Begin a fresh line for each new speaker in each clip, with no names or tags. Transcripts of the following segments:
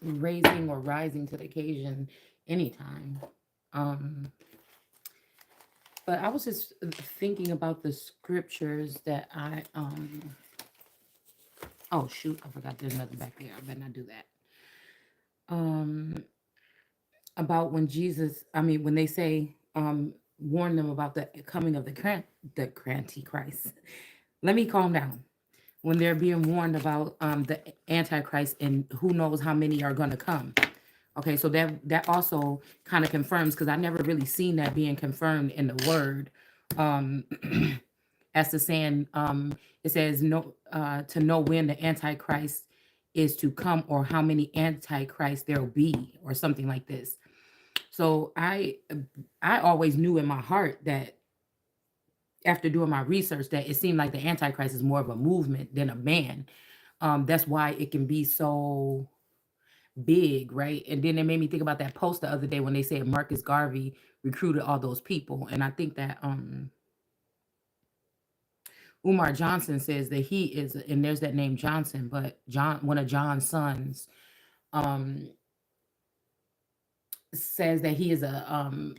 raising or rising to the occasion anytime. Um, but I was just thinking about the scriptures that oh shoot, I forgot there's nothing back there. I better not do that. Um about when Jesus, I mean when they say warn them about the coming of the Antichrist. Let me calm down. When they're being warned about the Antichrist and who knows how many are going to come. Okay, so that also kind of confirms, because I never really seen that being confirmed in the word. Um, as to saying, it says no to know when the Antichrist is to come or how many Antichrist there'll be or something like this. So I always knew in my heart that after doing my research that it seemed like the Antichrist is more of a movement than a man. That's why it can be so big, right? And then it made me think about that post the other day when they said Marcus Garvey recruited all those people. And I think that Umar Johnson says that he is, and there's that name Johnson, but John, one of John's sons, um, says that he's a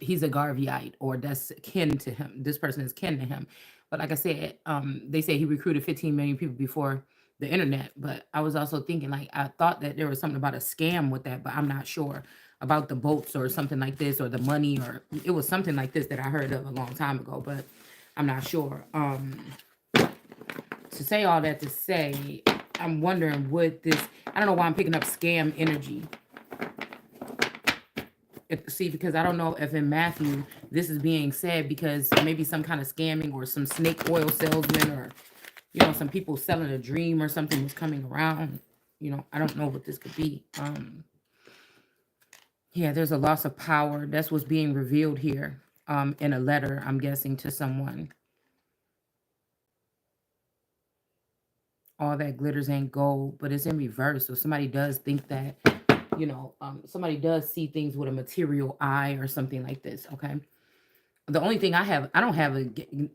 Garveyite, or that's kin to him. This person is kin to him. But like I said, they say he recruited 15 million people before the internet. But I was also thinking, like, I thought that there was something about a scam with that, but I'm not sure about the boats or something like this, or the money, or it was something like this that I heard of a long time ago, but I'm not sure. To say all that to say, I'm wondering, would this, I don't know why I'm picking up scam energy. See, because I don't know if in Matthew this is being said because maybe some kind of scamming or some snake oil salesman, or some people selling a dream or something was coming around. I don't know what this could be. Yeah, there's a loss of power. That's what's being revealed here. In a letter, I'm guessing, to someone. All that glitters ain't gold, but it's in reverse. So somebody does think that, somebody does see things with a material eye or something like this. Okay. The only thing I don't have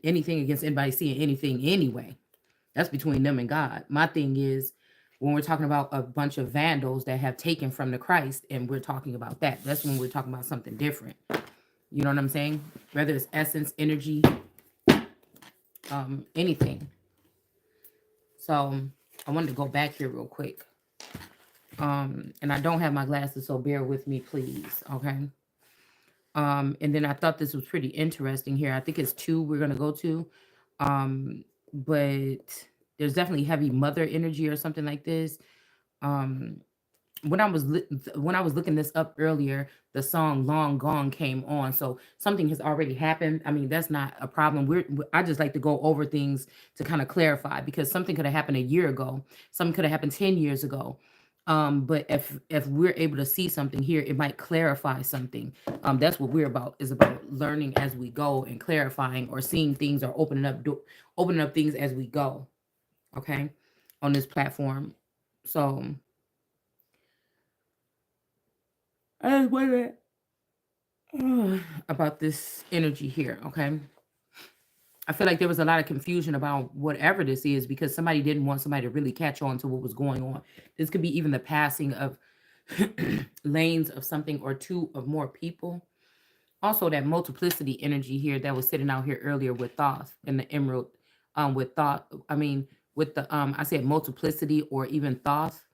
anything against anybody seeing anything anyway. That's between them and God. My thing is when we're talking about a bunch of vandals that have taken from the Christ, and we're talking about that. That's when we're talking about something different. You know what I'm saying? Whether it's essence, energy, anything. So I wanted to go back here real quick. And I don't have my glasses, so bear with me, please. Okay. And then I thought this was pretty interesting here. I think it's two we're gonna go to. But there's definitely heavy mother energy or something like this. Um, when when I was looking this up earlier, the song "Long Gone" came on, so something has already happened. I mean, that's not a problem. I just like to go over things to kind of clarify, because something could have happened a year ago, something could have happened 10 years ago. But if we're able to see something here, it might clarify something. That's what we're about, is about learning as we go and clarifying, or seeing things, or opening up things as we go. Okay, on this platform. So I just wonder about this energy here. Okay, I feel like there was a lot of confusion about whatever this is, because somebody didn't want somebody to really catch on to what was going on. This could be even the passing of lanes of something, or two of more people. Also, that multiplicity energy here that was sitting out here earlier with Thoth and the emerald, with Thoth. I mean, with the I said multiplicity or even Thoth,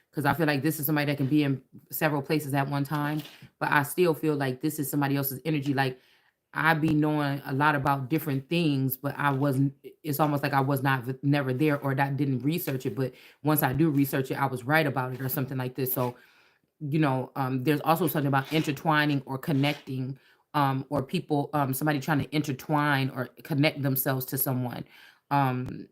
because I feel like this is somebody that can be in several places at one time. But I still feel like this is somebody else's energy. Like, I be knowing a lot about different things, but I wasn't. It's almost like I was not never there, or that didn't research it. But once I do research it, I was right about it, or something like this. So there's also something about intertwining or connecting, or people, somebody trying to intertwine or connect themselves to someone. Um,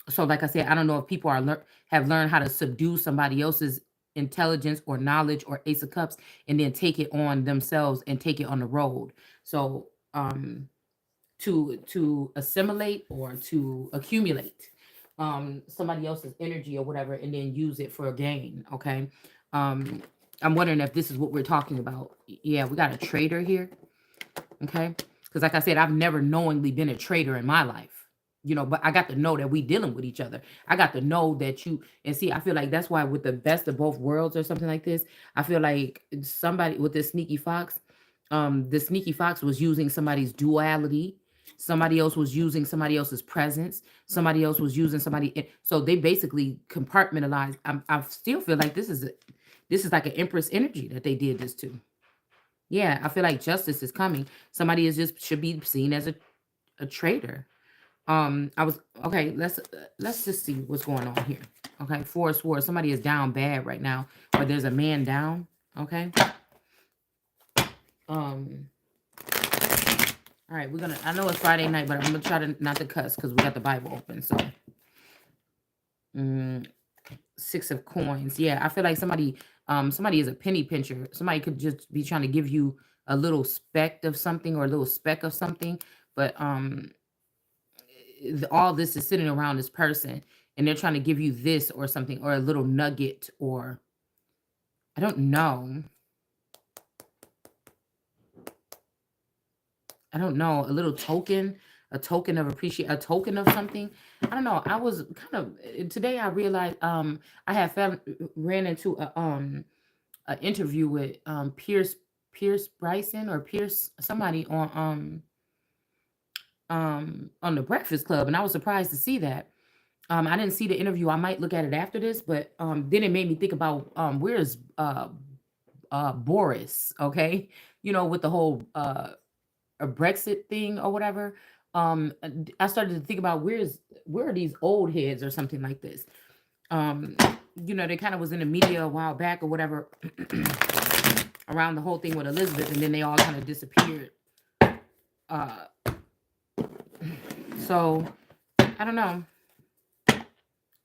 so like I said, I don't know if people have learned how to subdue somebody else's intelligence or knowledge or ace of cups, and then take it on themselves and take it on the road. So to assimilate or to accumulate somebody else's energy or whatever, and then use it for a gain. Okay. um I'm wondering if this is what we're talking about. Yeah, we got a trader here. Okay, because like I said, I've never knowingly been a trader in my life. but I got to know that we dealing with each other. I got to know that you, and see, I feel like that's why with the best of both worlds or something like this, I feel like somebody with this sneaky fox, the sneaky fox was using somebody's duality. Somebody else was using somebody else's presence. Somebody else was using somebody. So they basically compartmentalized. I still feel like this is like an Empress energy that they did this to. Yeah, I feel like justice is coming. Somebody is just should be seen as a traitor. I was okay. Let's just see what's going on here. Okay, four of swords. Somebody is down bad right now, or there's a man down. Okay. Um. All right, we're gonna. I know it's Friday night, but I'm gonna try to not to cuss because we got the Bible open. So, mm, six of coins. Yeah, I feel like somebody is a penny pincher. Somebody could just be trying to give you a little speck of something or a little speck of something, but all this is sitting around this person, and they're trying to give you this or something or a little nugget or I don't know. I don't know, a token of appreciate, a token of something. I don't know. I was kind of today. I realized I had ran into a interview with Pierce Bryson or Pierce somebody on the Breakfast Club, and I was surprised to see that. I didn't see the interview. I might look at it after this, but then it made me think about where's Boris, okay? With the whole a Brexit thing or whatever. I started to think about where are these old heads or something like this. Um, they kind of was in the media a while back or whatever around the whole thing with Elizabeth, and then they all kind of disappeared. Uh, so I don't know.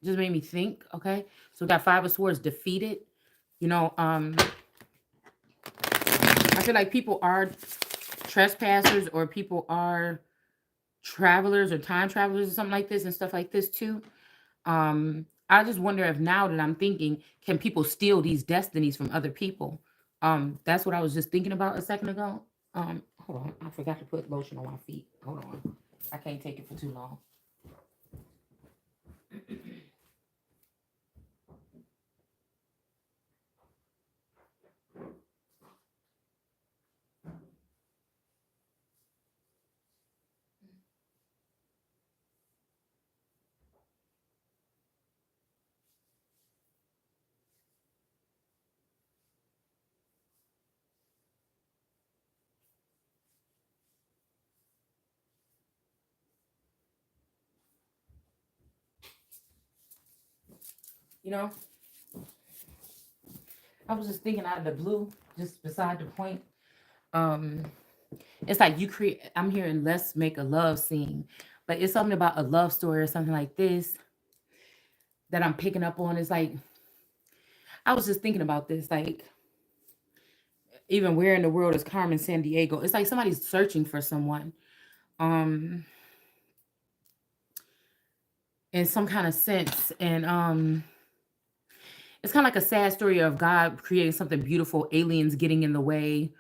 Just made me think. Okay, so we got five of swords defeated. You know, um, I feel like people are trespassers or people are travelers or time travelers or something like this and stuff like this too. I just wonder if now that I'm thinking, can people steal these destinies from other people? That's what I was just thinking about a second ago. Hold on, I forgot to put lotion on my feet. Hold on, I can't take it for too long. You know, I was just thinking out of the blue, just beside the point. Um, it's like you create. I'm hearing let's make a love scene, but it's something about a love story or something like this that I'm picking up on. It's like I was just thinking about this, like even where in the world is Carmen San Diego? It's like somebody's searching for someone, um, in some kind of sense, and it's kind of like a sad story of God creating something beautiful, aliens getting in the way,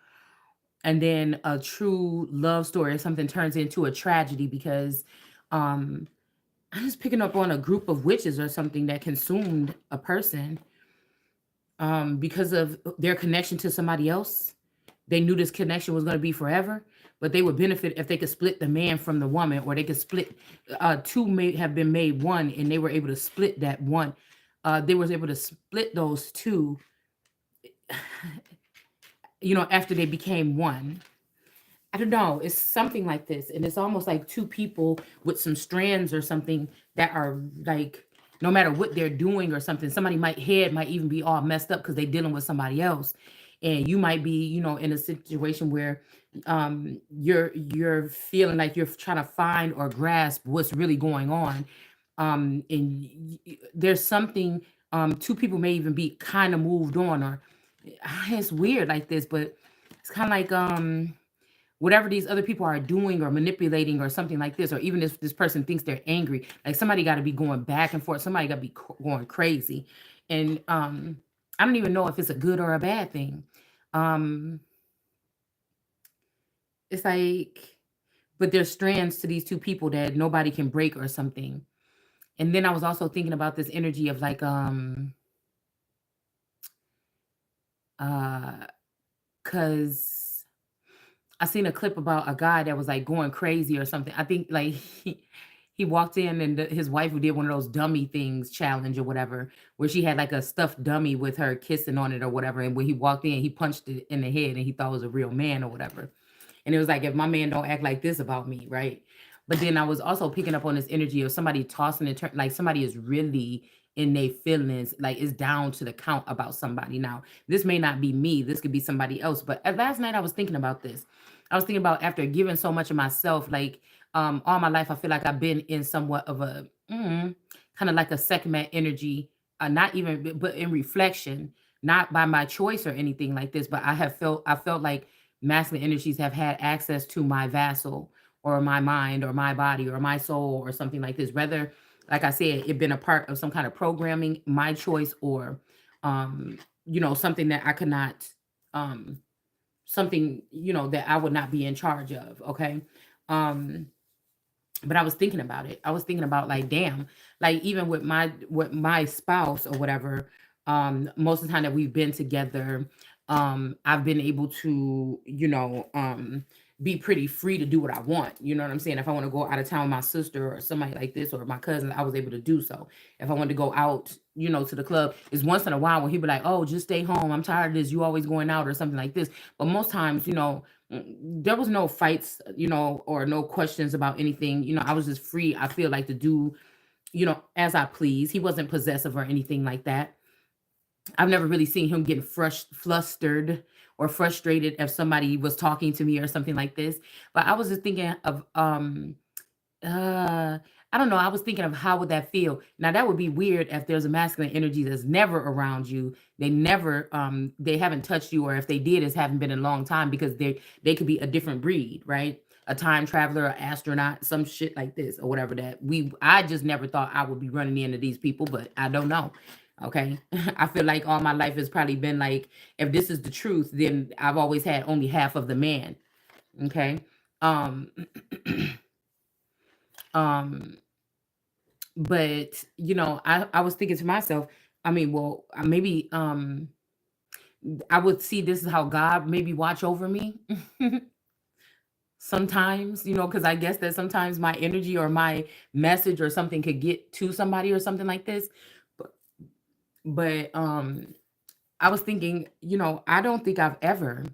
and then a true love story. Something turns into a tragedy because um, I'm just picking up on a group of witches or something that consumed a person because of their connection to somebody else. They knew this connection was going to be forever, but they would benefit if they could split the man from the woman, or they could split two may have been made one, and they were able to split that one. They was able to split those two, after they became one. I don't know. It's something like this. And it's almost like two people with some strands or something that are like, no matter what they're doing or something, somebody might even be all messed up because they're dealing with somebody else. And you might be, in a situation where you're feeling like you're trying to find or grasp what's really going on. And there's something, two people may even be kind of moved on, or it's weird like this, but it's kind of like whatever these other people are doing or manipulating or something like this, or even if this person thinks they're angry, like somebody got to be going back and forth, somebody got to be going crazy. And I don't even know if it's a good or a bad thing. um it's like, but there's strands to these two people that nobody can break or something. And then I was also thinking about this energy of like uh cuz I seen a clip about a guy that was like going crazy or something. I think like he walked in and his wife did one of those dummy things challenge or whatever, where she had like a stuffed dummy with her kissing on it or whatever. And when he walked in, he punched it in the head and he thought it was a real man or whatever. And it was like, if my man don't act like this about me, right? But then I was also picking up on this energy of somebody tossing and turn, like somebody is really in their feelings, like it's down to the count about somebody. Now, this may not be me, this could be somebody else. But last night I was thinking about this. I was thinking about after giving so much of myself, like all my life, I feel like I've been in somewhat of a kind of like a second man energy, not even, but in reflection, not by my choice or anything like this, but I felt like masculine energies have had access to my vassal or my mind or my body or my soul or something like this. Whether, like I said, it been a part of some kind of programming, my choice, or um, something that I could not um something, that I would not be in charge of. Okay. Um, but I was thinking about it. I was thinking about like, damn, like even with my spouse or whatever, most of the time that we've been together, I've been able to, be pretty free to do what I want. You know what I'm saying? If I want to go out of town with my sister or somebody like this or my cousin, I was able to do so. If I wanted to go out, to the club, it's once in a while when he'd be like, oh, just stay home. I'm tired of this. You always going out or something like this. But most times, there was no fights, or no questions about anything. I was just free. I feel like to do, as I please. He wasn't possessive or anything like that. I've never really seen him get flustered or frustrated if somebody was talking to me or something like this. But I was just thinking of uh, I don't know. I was thinking of how would that feel. Now that would be weird if there's a masculine energy that's never around you. They haven't touched you, or if they did, it haven't been in a long time because they could be a different breed, right? A time traveler, an astronaut, some shit like this, or whatever that I just never thought I would be running into these people, but I don't know. Okay. I feel like all my life has probably been like, if this is the truth, then I've always had only half of the man. Okay. Um, um, but I was thinking to myself, I mean, well, maybe I would see this is how God maybe watch over me sometimes, because I guess that sometimes my energy or my message or something could get to somebody or something like this. But but I was thinking, I don't think I've ever,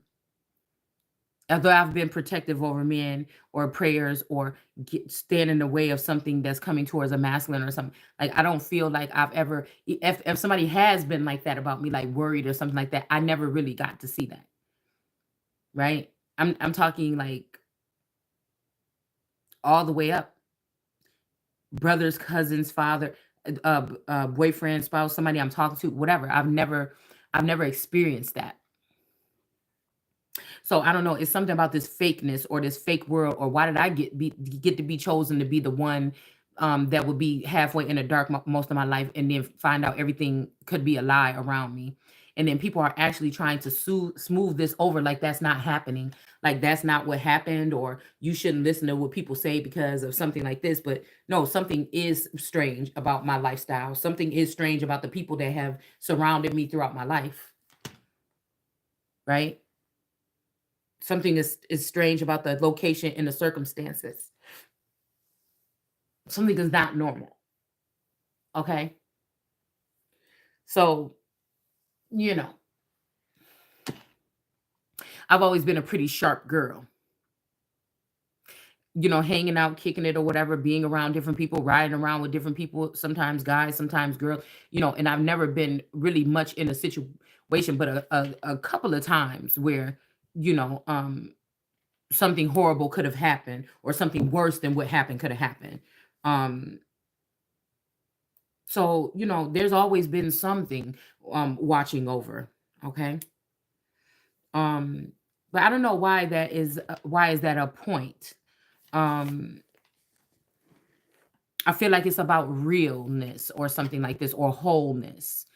although I've been protective over men or prayers or stand in the way of something that's coming towards a masculine or something. Like I don't feel like I've ever, if somebody has been like that about me, like worried or something like that, I never really got to see that. Right? I'm talking like all the way up, brothers, cousins, father, boyfriend, spouse, somebody I'm talking to, whatever. I've never experienced that. So I don't know. It's something about this fakeness or this fake world, or why did I get to be chosen to be the one that would be halfway in the dark most of my life, and then find out everything could be a lie around me, and then people are actually trying to smooth this over, like that's not happening, like that's not what happened, or you shouldn't listen to what people say because of something like this. But no, something is strange about my lifestyle. Something is strange about the people that have surrounded me throughout my life, right? Something is strange about the location and the circumstances. Something is not normal. Okay. So, you know, I've always been a pretty sharp girl, hanging out, kicking it or whatever, being around different people, riding around with different people, sometimes guys, sometimes girls, and I've never been really much in a situation, but a couple of times where, you know, um, something horrible could have happened or something worse than what happened could have happened. Um, So, there's always been something watching over, okay? Um but I don't know why is that a point? Um I feel like it's about realness or something like this, or wholeness.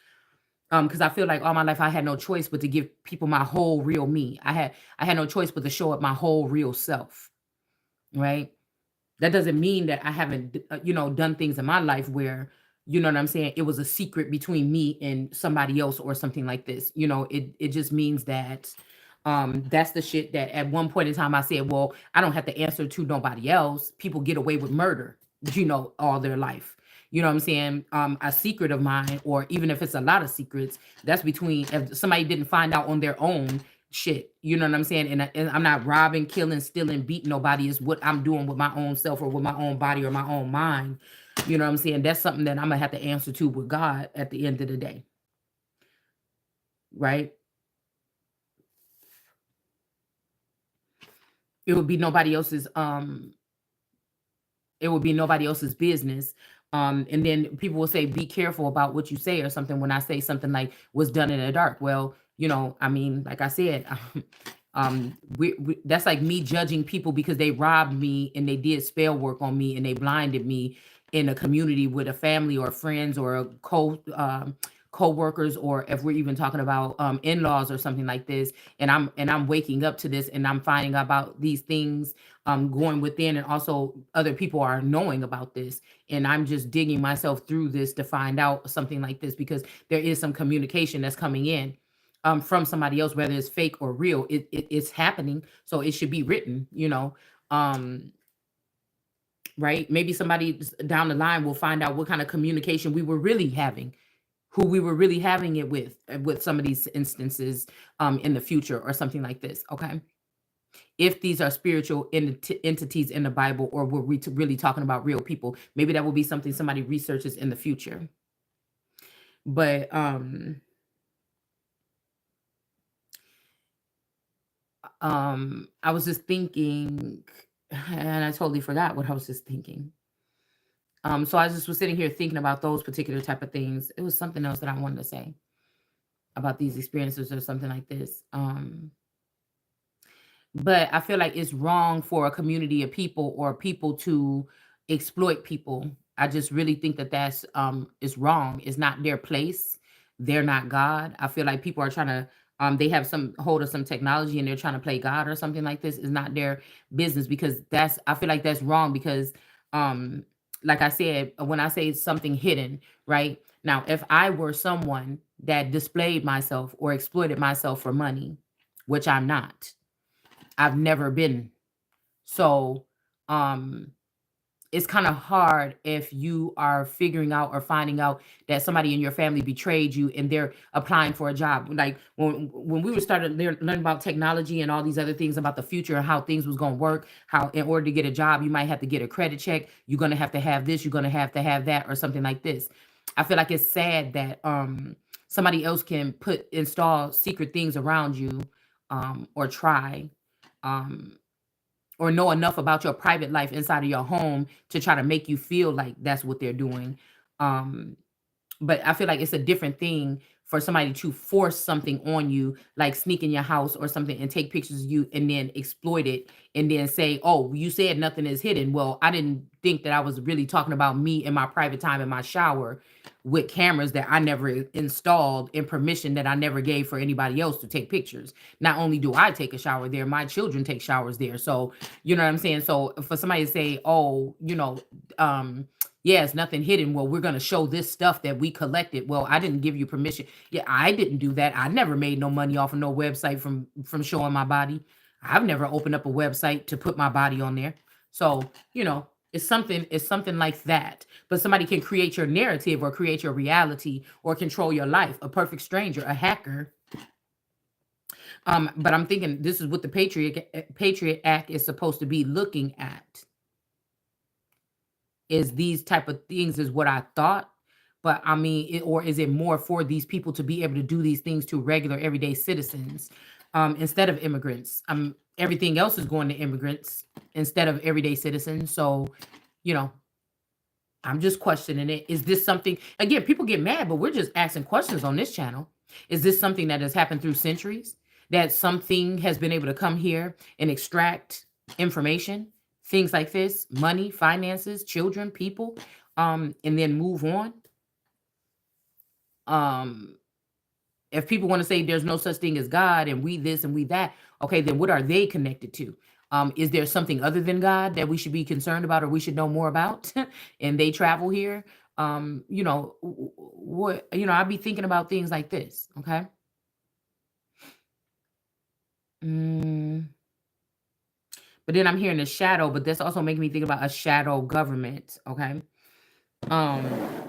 Because I feel like all my life I had no choice but to give people my whole real me. I had no choice but to show up my whole real self. right? That doesn't mean that I haven't, done things in my life where, you know what I'm saying, it was a secret between me and somebody else or something like this. It just means that that's the shit that at one point in time I said, well, I don't have to answer to nobody else. People get away with murder, all their life. You know what I'm saying? A secret of mine, or even if it's a lot of secrets, that's between, if somebody didn't find out on their own, shit. You know what I'm saying? And I'm not robbing, killing, stealing, beating nobody. Is what I'm doing with my own self or with my own body or my own mind. You know what I'm saying? That's something that I'm gonna have to answer to with God at the end of the day, right? It would be nobody else's it would be nobody else's business. And then people will say, be careful about what you say or something when I say something like was done in the dark. Well, I mean, like I said, that's like me judging people because they robbed me and they did spell work on me and they blinded me in a community with a family or friends or a co-workers, or if we're even talking about in-laws or something like this, and I'm waking up to this and I'm finding out about these things going within, and also other people are knowing about this, and I'm just digging myself through this to find out something like this because there is some communication that's coming in from somebody else, whether it's fake or real. It's happening, so it should be written, um right? Maybe somebody down the line will find out what kind of communication we were really having, who we were really having it with some of these instances in the future or something like this. Okay, if these are spiritual entities in the Bible, or were we really talking about real people? Maybe that will be something somebody researches in the future. But I was just thinking, and I totally forgot what I was just thinking. So I just was sitting here thinking about those particular type of things. It was something else that I wanted to say about these experiences or something like this. But I feel like it's wrong for a community of people or people to exploit people. I just really think that that's is wrong. It's not their place. They're not God. I feel like people are trying to they have some hold of some technology and they're trying to play God or something like this. Is not their business, because that's, I feel like that's wrong because um like I said, when I say something hidden, right? Now, if I were someone that displayed myself or exploited myself for money, which I'm not, I've never been. So, um, it's kind of hard if you are figuring out or finding out that somebody in your family betrayed you and they're applying for a job. Like when we were started learning about technology and all these other things about the future and how things was going to work, how in order to get a job, you might have to get a credit check. You're going to have this, you're going to have that, or something like this. I feel like it's sad that somebody else can install secret things around you, or try, um, or know enough about your private life inside of your home to try to make you feel like that's what they're doing. Um, but I feel like it's a different thing for somebody to force something on you, like sneak in your house or something and take pictures of you and then exploit it and then say, "Oh, you said nothing is hidden." Well, I didn't think that I was really talking about me in my private time in my shower with cameras that I never installed and permission that I never gave for anybody else to take pictures. Not only do I take a shower there, my children take showers there. So, you know what I'm saying? So, for somebody to say, "Oh, yeah, it's nothing hidden. Well, we're going to show this stuff that we collected." Well, I didn't give you permission. Yeah, I didn't do that. I never made no money off of no website from showing my body. I've never opened up a website to put my body on there. So, it's something like that. But somebody can create your narrative or create your reality or control your life. A perfect stranger, a hacker. But I'm thinking this is what the Patriot Act is supposed to be looking at, is these type of things, is what I thought. But I mean, or is it more for these people to be able to do these things to regular everyday citizens, instead of immigrants? Everything else is going to immigrants instead of everyday citizens. So, you know, I'm just questioning it. Is this something, again, people get mad, but we're just asking questions on this channel. Is this something that has happened through centuries? That something has been able to come here and extract information, things like this, money, finances, children, people, and then move on? Um, if people want to say there's no such thing as God and we this and we that, okay, then what are they connected to? Is there something other than God that we should be concerned about or we should know more about? And they travel here. What I'd be thinking about things like this. Okay. Mm, but then I'm hearing the shadow, but that's also making me think about a shadow government. Okay. Um,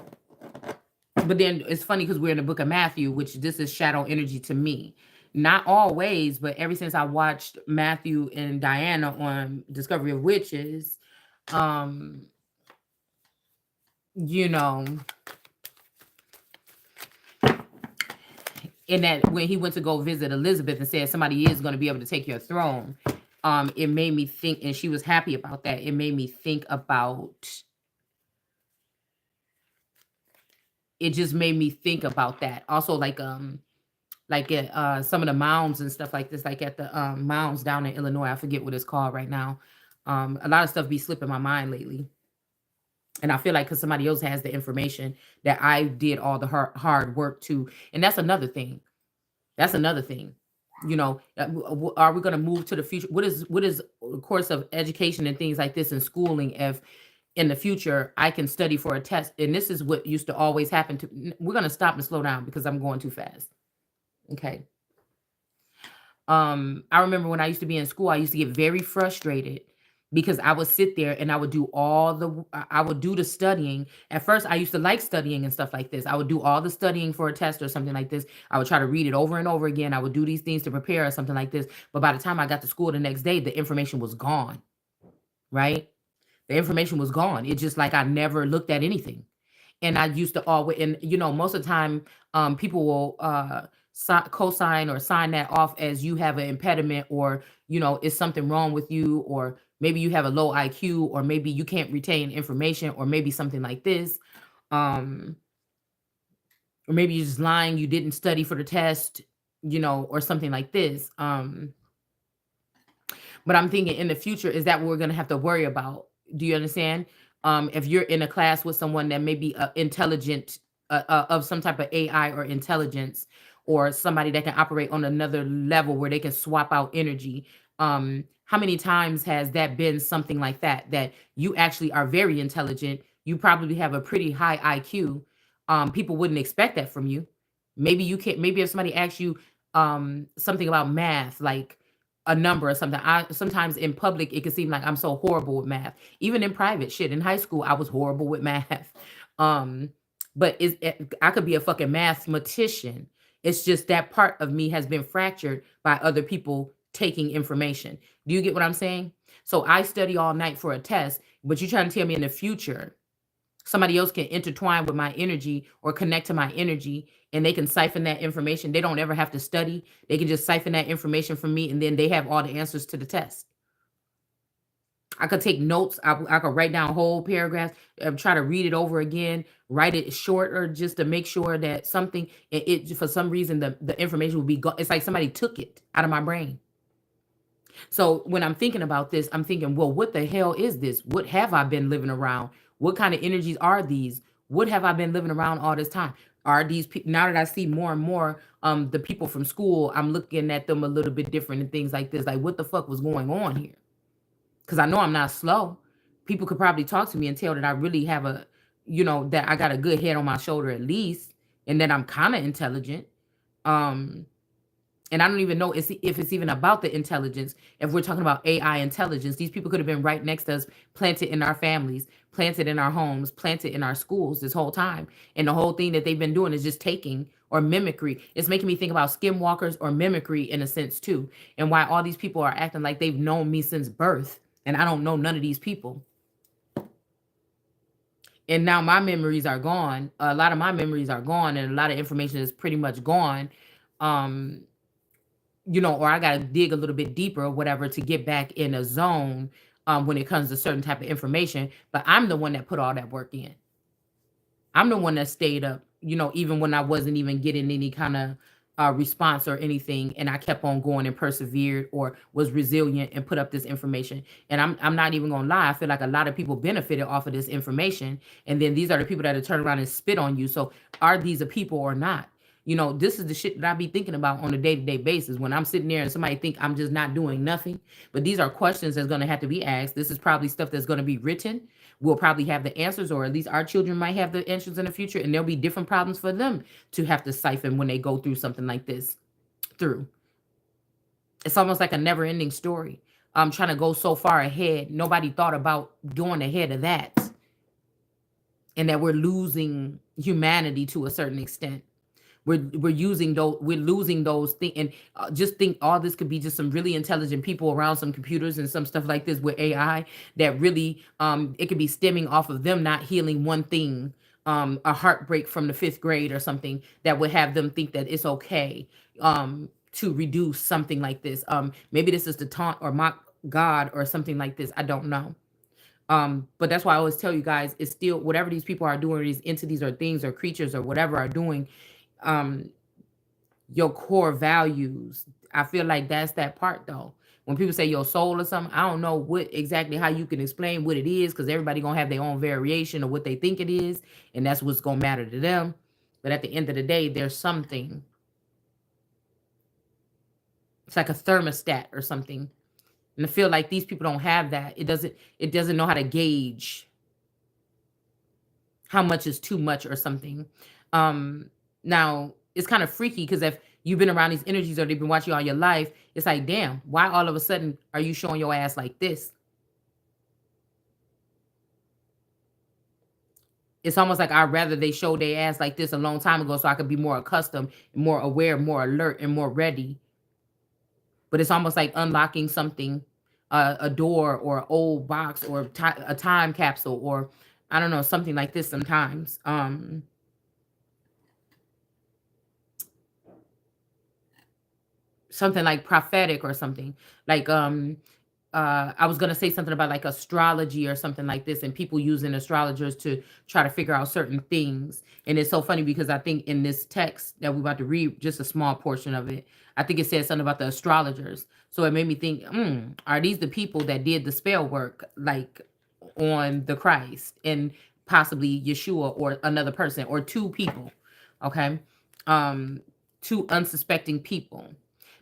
but then it's funny because we're in the book of Matthew, which this is shadow energy to me. Not always, but ever since I watched Matthew and Diana on Discovery of Witches, um, you know, in that when he went to go visit Elizabeth and said somebody is going to be able to take your throne, it made me think, and she was happy about that. It made me think about it just made me think about that. Also, like at some of the mounds and stuff like this, like at the mounds down in Illinois. I forget what it's called right now. A lot of stuff be slipping my mind lately. And I feel like because somebody else has the information that I did all the hard work to. And that's another thing. That's another thing. Are we going to move to the future? What is a course of education and things like this in schooling if in the future I can study for a test? And this is what used to always happen to. We're going to stop and slow down because I'm going too fast. Okay. I remember when I used to be in school, I used to get very frustrated because I would sit there and I would do I would do the studying. At first, I used to like studying and stuff like this. I would do all the studying for a test or something like this. I would try to read it over and over again. I would do these things to prepare or something like this. But by the time I got to school the next day, the information was gone, right? The information was gone. It's just like I never looked at anything. And I used to always, and most of the time, people will co-sign or sign that off as you have an impediment, or is something wrong with you, or maybe you have a low IQ, or maybe you can't retain information, or maybe something like this, um, or maybe you're just lying, you didn't study for the test, or something like this. But I'm thinking in the future, is that what we're gonna have to worry about? Do you understand? If you're in a class with someone that may be intelligent, of some type of AI or intelligence, or somebody that can operate on another level where they can swap out energy. How many times has that been something like that? That you actually are very intelligent. You probably have a pretty high IQ. People wouldn't expect that from you. Maybe you can't. Maybe if somebody asks you something about math, like a number or something. I sometimes in public it can seem like I'm so horrible with math. Even in private shit. In high school, I was horrible with math. Um, but I could be a fucking mathematician. It's just that part of me has been fractured by other people taking information. Do you get what I'm saying? So I study all night for a test, but you're trying to tell me in the future somebody else can intertwine with my energy or connect to my energy, and they can siphon that information. They don't ever have to study. They can just siphon that information from me, and then they have all the answers to the test. I could take notes. I could write down whole paragraphs, try to read it over again, write it shorter just to make sure that something, it for some reason, the information will be gone. It's like somebody took it out of my brain. So when I'm thinking about this, I'm thinking, well, what the hell is this? What have I been living around? What kind of energies are these? What have I been living around all this time? Are these people, now that I see more and more the people from school, I'm looking at them a little bit different and things like this. Like, what the fuck was going on here? Because I know I'm not slow. People could probably talk to me and tell that I really have that I got a good head on my shoulder at least, and that I'm kind of intelligent. Um, and I don't even know if it's even about the intelligence. If we're talking about AI intelligence, these people could have been right next to us, planted in our families, planted in our homes, planted in our schools this whole time. And the whole thing that they've been doing is just taking or mimicry. It's making me think about skinwalkers or mimicry in a sense too. And why all these people are acting like they've known me since birth. And I don't know none of these people. And now my memories are gone. A lot of my memories are gone, and a lot of information is pretty much gone. Um, or I got to dig a little bit deeper or whatever to get back in a zone when it comes to certain type of information. But I'm the one that put all that work in. I'm the one that stayed up, even when I wasn't even getting any kind of response or anything, and I kept on going and persevered or was resilient and put up this information. And I'm not even gonna lie, I feel like a lot of people benefited off of this information, and then these are the people that turn around and spit on you. So are these a people or not? You know, this is the shit that I be thinking about on a day-to-day basis when I'm sitting there and somebody think I'm just not doing nothing. But these are questions that's going to have to be asked. This is probably stuff that's going to be written. We'll probably have the answers, or at least our children might have the answers in the future, and there'll be different problems for them to have to siphon when they go through something like this through. It's almost like a never-ending story. I'm trying to go so far ahead. Nobody thought about going ahead of that, and that we're losing humanity to a certain extent. We're using those, we're losing those things, and just think all this could be just some really intelligent people around some computers and some stuff like this with AI, that really it could be stemming off of them not healing one thing, a heartbreak from the fifth grade or something, that would have them think that it's okay to reduce something like this. Maybe this is to taunt or mock God or something like this. I don't know. But that's why I always tell you guys, it's still whatever these people are doing, these entities or things or creatures or whatever are doing, um, your core values. I feel like that's that part though. When people say your soul or something, I don't know what exactly how you can explain what it is, because everybody gonna have their own variation of what they think it is, and that's what's gonna matter to them. But at the end of the day, there's something. It's like a thermostat or something. And I feel like these people don't have that. It doesn't know how to gauge how much is too much or something. Now it's kind of freaky, because if you've been around these energies or they've been watching you all your life, it's like, damn, why all of a sudden are you showing your ass like this? It's almost like I'd rather they showed their ass like this a long time ago so I could be more accustomed, more aware, more alert, and more ready. But it's almost like unlocking something, a door or an old box or a time capsule, or I don't know, something like this sometimes. Something like prophetic or something. Like I was gonna say something about like astrology or something like this, and people using astrologers to try to figure out certain things. And it's so funny because I think in this text that we're about to read, just a small portion of it, I think it said something about the astrologers. So it made me think, are these the people that did the spell work, like on the Christ and possibly Yeshua or another person or two people? Okay. Um, Two unsuspecting people.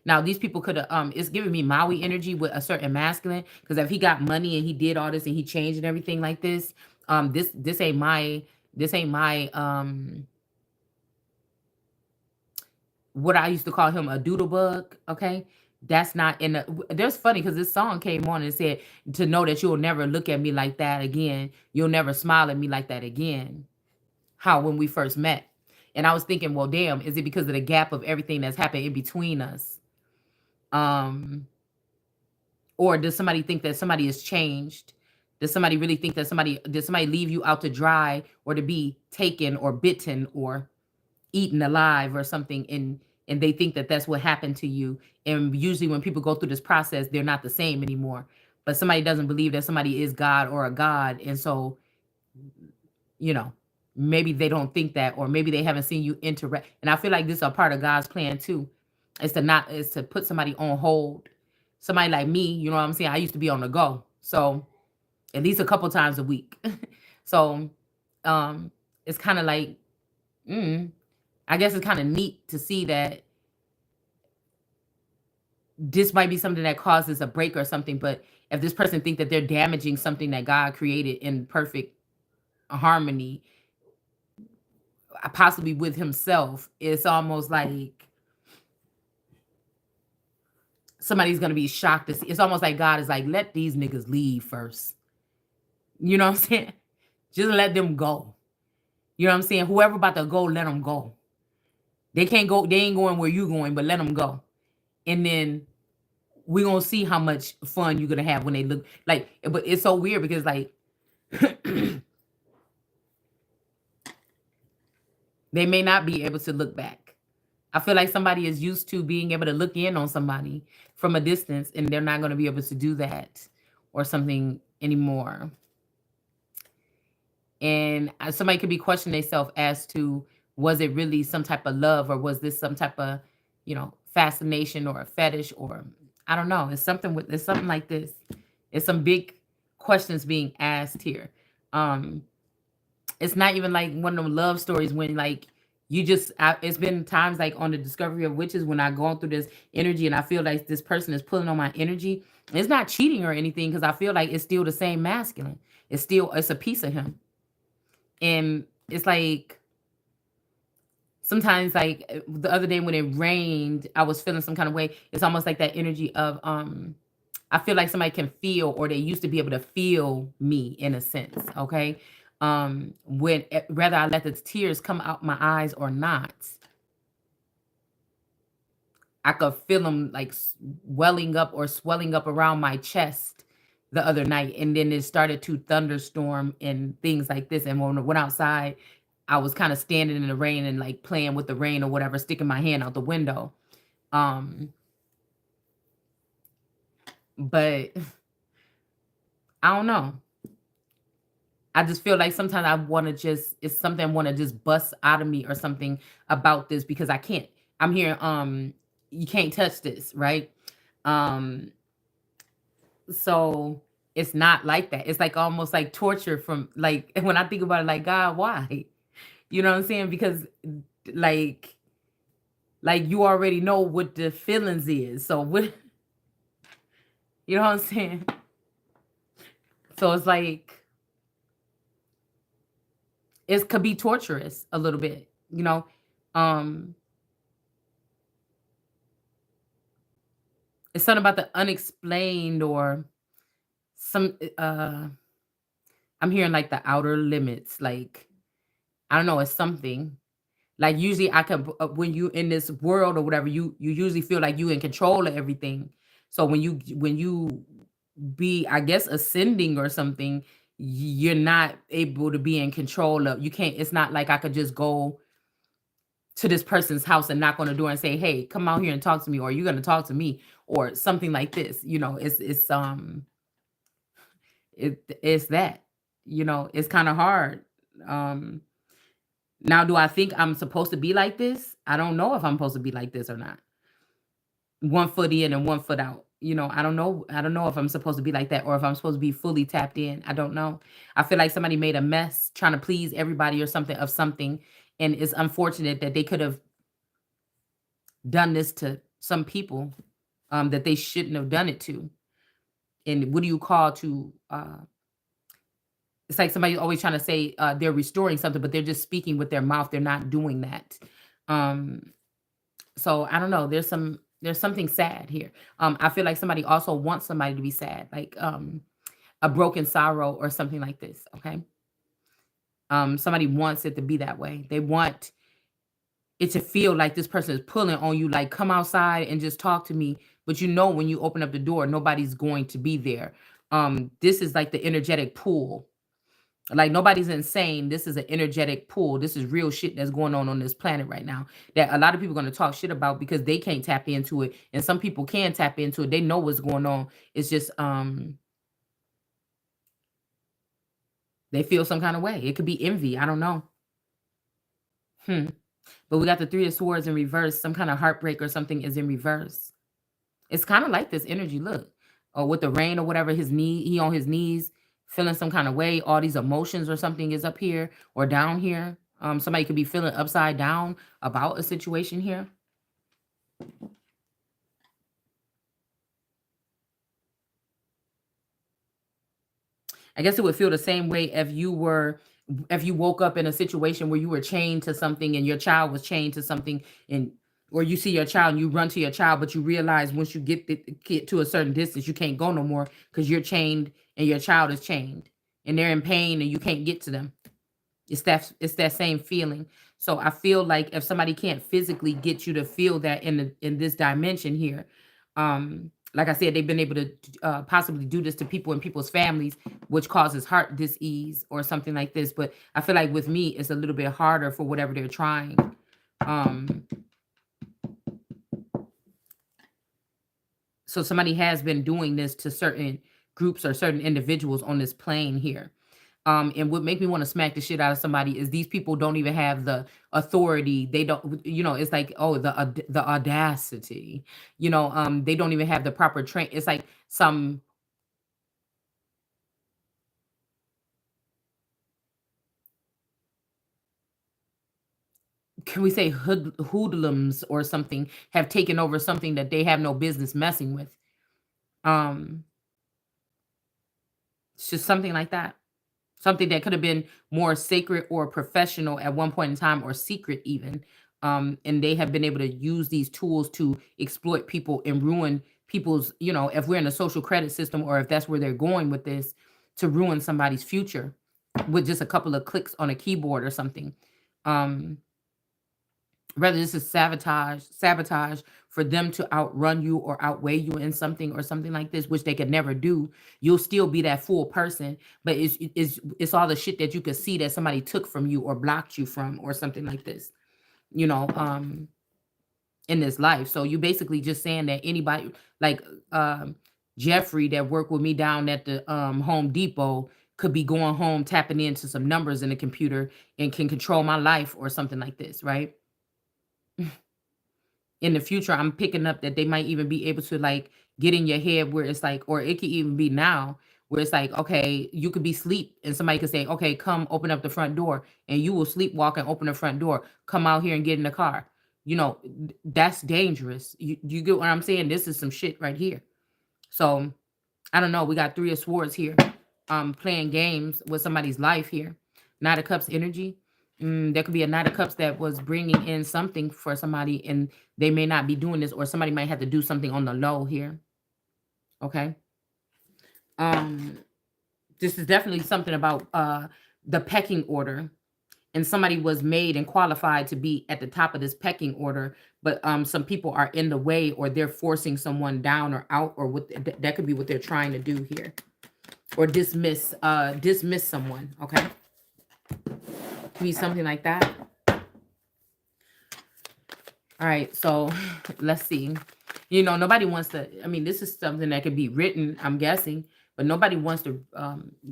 Now these people could have it's giving me Maui energy with a certain masculine, because if he got money and he did all this and he changed and everything like this, this ain't my what I used to call him, a doodle bug, okay? That's not in the there's funny because this song came on and said, to know that you'll never look at me like that again. You'll never smile at me like that again. How when we first met. And I was thinking, well, damn, is it because of the gap of everything that's happened in between us? Um, or does somebody think that somebody has changed? Does somebody really think that did somebody leave you out to dry or to be taken or bitten or eaten alive or something, and they think that that's what happened to you? And usually when people go through this process, they're not the same anymore. But somebody doesn't believe that somebody is God or a God, and so, you know, maybe they don't think that, or maybe they haven't seen you interact. And I feel like this is a part of God's plan too, is to put somebody on hold. Somebody like me, you know what I'm saying? I used to be on the go. So at least a couple times a week. So um it's kind of like, mm, I guess it's kind of neat to see that this might be something that causes a break or something. But if this person think that they're damaging something that God created in perfect harmony, possibly with himself, it's almost like somebody's gonna be shocked to see. It's almost like God is like, let these niggas leave first. You know what I'm saying? Just let them go. You know what I'm saying? Whoever about to go, let them go. They can't go. They ain't going where you going, but let them go. And then we gonna see how much fun you're gonna have when they look like. But it's so weird because like they may not be able to look back. I feel like somebody is used to being able to look in on somebody from a distance, and they're not gonna be able to do that or something anymore. And somebody could be questioning themselves as to, was it really some type of love, or was this some type of, fascination or a fetish, or I don't know. It's something like this. It's some big questions being asked here. um it's not even like one of them love stories when like it's been times like on the discovery of witches when I go through this energy and I feel like this person is pulling on my energy. It's not cheating or anything because I feel like it's still the same masculine. It's a piece of him. And it's like sometimes like the other day when it rained, I was feeling some kind of way. It's almost like that energy of I feel like somebody can feel or they used to be able to feel me in a sense, okay? When whether I let the tears come out my eyes or not, I could feel them like welling up or swelling up around my chest the other night, and then it started to thunderstorm and things like this. And when I went outside, I was kind of standing in the rain and like playing with the rain or whatever, sticking my hand out the window. Um, but I don't know. I just feel like sometimes I want to just it's something I want to just bust out of me or something about this because I can't. I'm here. You can't touch this, right? Um, so it's not like that. It's like almost like torture from like when I think about it, like God, why? You know what I'm saying? Because like like you already know what the feelings is. So what you know what I'm saying? So it's like it could be torturous a little bit, you know. Um it's something about the unexplained or some I'm hearing like the outer limits, like I don't know, it's something. Like usually I could when you in this world or whatever, you usually feel like you in control of everything. So when you be, I guess, ascending or something, you're not able to be in control of. You can't. It's not like I could just go to this person's house and knock on the door and say, "Hey, come out here and talk to me," or "You're gonna talk to me," or something like this. You know, it's that. You know, it's kind of hard. Um, Now, do I think I'm supposed to be like this? I don't know if I'm supposed to be like this or not. One foot in and one foot out. You know, I don't know. I don't know if I'm supposed to be like that or if I'm supposed to be fully tapped in. I don't know. I feel like somebody made a mess trying to please everybody or something of something. And it's unfortunate that they could have done this to some people that they shouldn't have done it to. And what do you call to it's like somebody always trying to say they're restoring something, but they're just speaking with their mouth. They're not doing that. Um, So I don't know. There's something sad here. I feel like somebody also wants somebody to be sad, like a broken sorrow or something like this. Okay. Somebody wants it to be that way. They want it to feel like this person is pulling on you, like come outside and just talk to me. But you know when you open up the door, nobody's going to be there. This is like the energetic pull. Like nobody's insane. This is an energetic pull. This is real shit that's going on this planet right now that a lot of people are going to talk shit about because they can't tap into it, and some people can tap into it. They know what's going on. It's just they feel some kind of way. It could be envy. I don't know. Hmm. But we got the three of swords in reverse. Some kind of heartbreak or something is in reverse. It's kind of like this energy. Look, or with the rain or whatever. He on his knees, feeling some kind of way. All these emotions or something is up here or down here. Somebody could be feeling upside down about a situation here. I guess it would feel the same way if you woke up in a situation where you were chained to something and your child was chained to something and or you see your child and you run to your child, but you realize once you get to a certain distance, you can't go no more because you're chained and your child is chained and they're in pain and you can't get to them. It's that same feeling. So I feel like if somebody can't physically get you to feel that in this dimension here, like I said, they've been able to possibly do this to people and people's families, which causes heart disease or something like this. But I feel like with me, it's a little bit harder for whatever they're trying. Um, so somebody has been doing this to certain groups or certain individuals on this plane here. And what make me want to smack the shit out of somebody is these people don't even have the authority. They don't, you know, it's like, oh, the audacity, you know, they don't even have the proper train. It's like some can we say hoodlums or something have taken over something that they have no business messing with. Um, it's just something like that. Something that could have been more sacred or professional at one point in time or secret even. And they have been able to use these tools to exploit people and ruin people's, if we're in a social credit system or if that's where they're going with this, to ruin somebody's future with just a couple of clicks on a keyboard or something. Um, Whether this is sabotage for them to outrun you or outweigh you in something or something like this, which they could never do. You'll still be that full person, but it's all the shit that you could see that somebody took from you or blocked you from or something like this, you know, um, in this life. So you basically just saying that anybody like Jeffrey that worked with me down at the Home Depot could be going home tapping into some numbers in the computer and can control my life or something like this, right? In the future, I'm picking up that they might even be able to like get in your head where it's like, or it could even be now where it's like, okay, you could be asleep and somebody could say, okay, come open up the front door, and you will sleepwalk and open the front door, come out here and get in the car. That's dangerous. You get what I'm saying? This is some shit right here. So I don't know. We got three of swords here, playing games with somebody's life here. Knight of Cups energy. There could be a Knight of Cups that was bringing in something for somebody, and they may not be doing this, or somebody might have to do something on the low here. Okay. Um, this is definitely something about the pecking order, and somebody was made and qualified to be at the top of this pecking order, but some people are in the way, or they're forcing someone down or out, or what that could be what they're trying to do here, or dismiss someone. Okay, could be something like that. All right, so let's see. Nobody wants to. I mean, this is something that could be written, I'm guessing, but nobody wants to.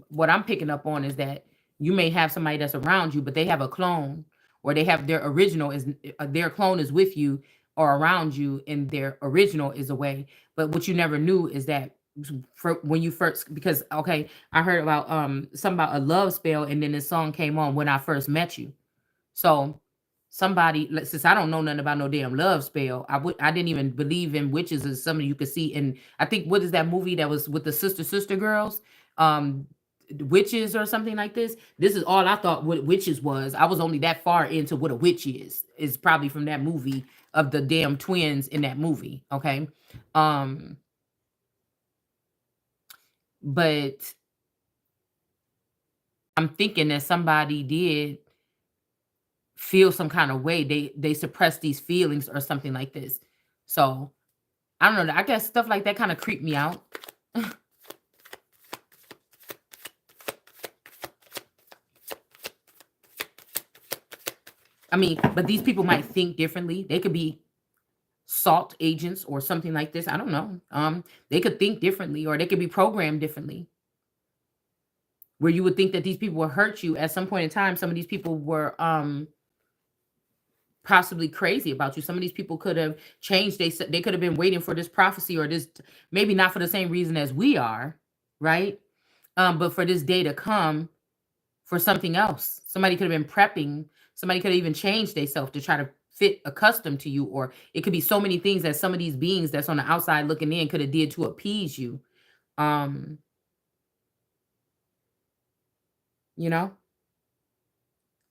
What I'm picking up on is that you may have somebody that's around you, but they have a clone, or they have their original is their clone is with you or around you, and their original is away. But what you never knew is that when you first, because okay, I heard about something about a love spell, and then this song came on when I first met you. So somebody, since I don't know nothing about no damn love spell, I didn't even believe in witches as something you could see in. I think, what is that movie that was with the sister girls, um, witches or something like this. This is all I thought what witches was. I was only that far into what a witch is probably from that movie of the damn twins in that movie. Okay, um, but I'm thinking that somebody did feel some kind of way. They suppress these feelings or something like this. So I don't know. I guess stuff like that kind of creep me out. I mean, but these people might think differently. They could be salt agents or something like this. I don't know. They could think differently, or they could be programmed differently. Where you would think that these people will hurt you at some point in time. Some of these people were possibly crazy about you. Some of these people could have changed. They could have been waiting for this prophecy, or this, maybe not for the same reason as we are, right? But for this day to come for something else. Somebody could have been prepping. Somebody could have even changed themselves to try to fit accustomed to you, or it could be so many things that some of these beings that's on the outside looking in could have did to appease you. Um, you know,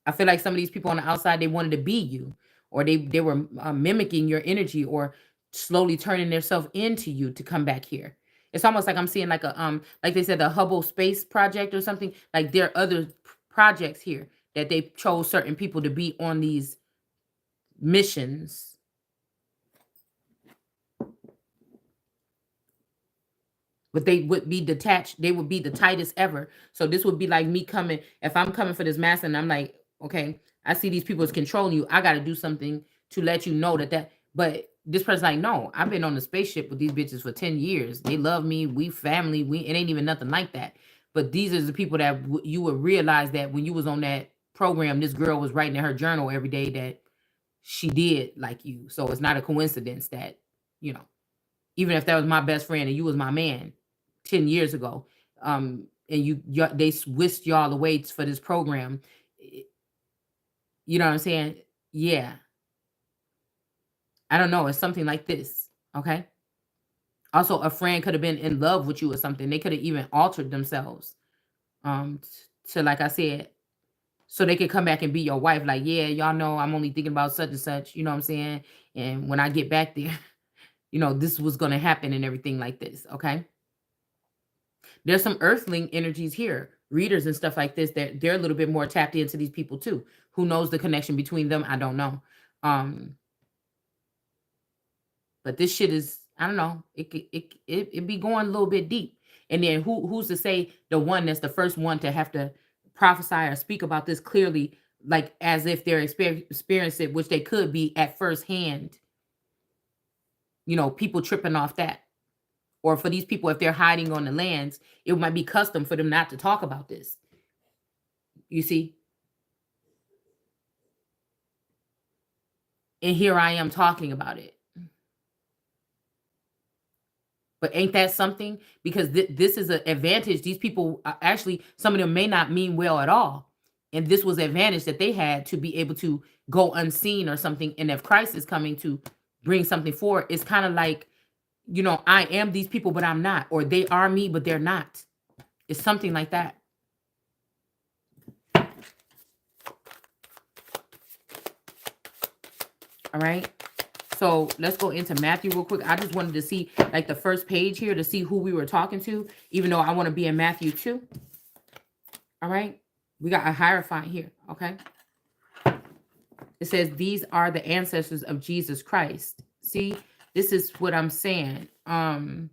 I feel like some of these people on the outside, they wanted to be you, or they were mimicking your energy, or slowly turning themselves into you to come back here. It's almost like I'm seeing like a like they said, the Hubble space project or something. Like there are other projects here that they chose certain people to be on these missions, but they would be detached. They would be the tightest ever. So this would be like me coming. If I'm coming for this master, and I'm like, okay, I see these people is controlling you. I got to do something to let you know that. But this person like, no, I've been on the spaceship with these bitches for 10 years. They love me. We family. It ain't even nothing like that. But these are the people that you would realize that when you was on that program, this girl was writing in her journal every day that she did like you. So it's not a coincidence that, you know, even if that was my best friend and you was my man 10 years ago, and they whisked y'all away for this program. You know what I'm saying? Yeah. I don't know. It's something like this. Okay. Also, a friend could have been in love with you or something. They could have even altered themselves. To, like I said, so they could come back and be your wife. Like, yeah, y'all know I'm only thinking about such and such. You know what I'm saying? And when I get back there, this was gonna happen and everything like this. Okay. There's some earthling energies here, readers and stuff like this, that they're a little bit more tapped into these people too. Who knows the connection between them? I don't know. Um, but this shit is, I don't know, it be going a little bit deep. And then who's to say the one that's the first one to have to prophesy or speak about this clearly, like as if they're experiencing it, which they could be at first hand, people tripping off that. Or for these people, if they're hiding on the lands, it might be custom for them not to talk about this. You see? And here I am talking about it. But ain't that something? Because this is an advantage. These people actually, some of them may not mean well at all. And this was advantage that they had to be able to go unseen or something. And if Christ is coming to bring something forward, it's kind of like, I am these people, but I'm not. Or they are me, but they're not. It's something like that. All right. So let's go into Matthew real quick. I just wanted to see like the first page here to see who we were talking to, even though I want to be in Matthew too. All right. We got a Hierophant here. Okay. It says, these are the ancestors of Jesus Christ. See, this is what I'm saying. A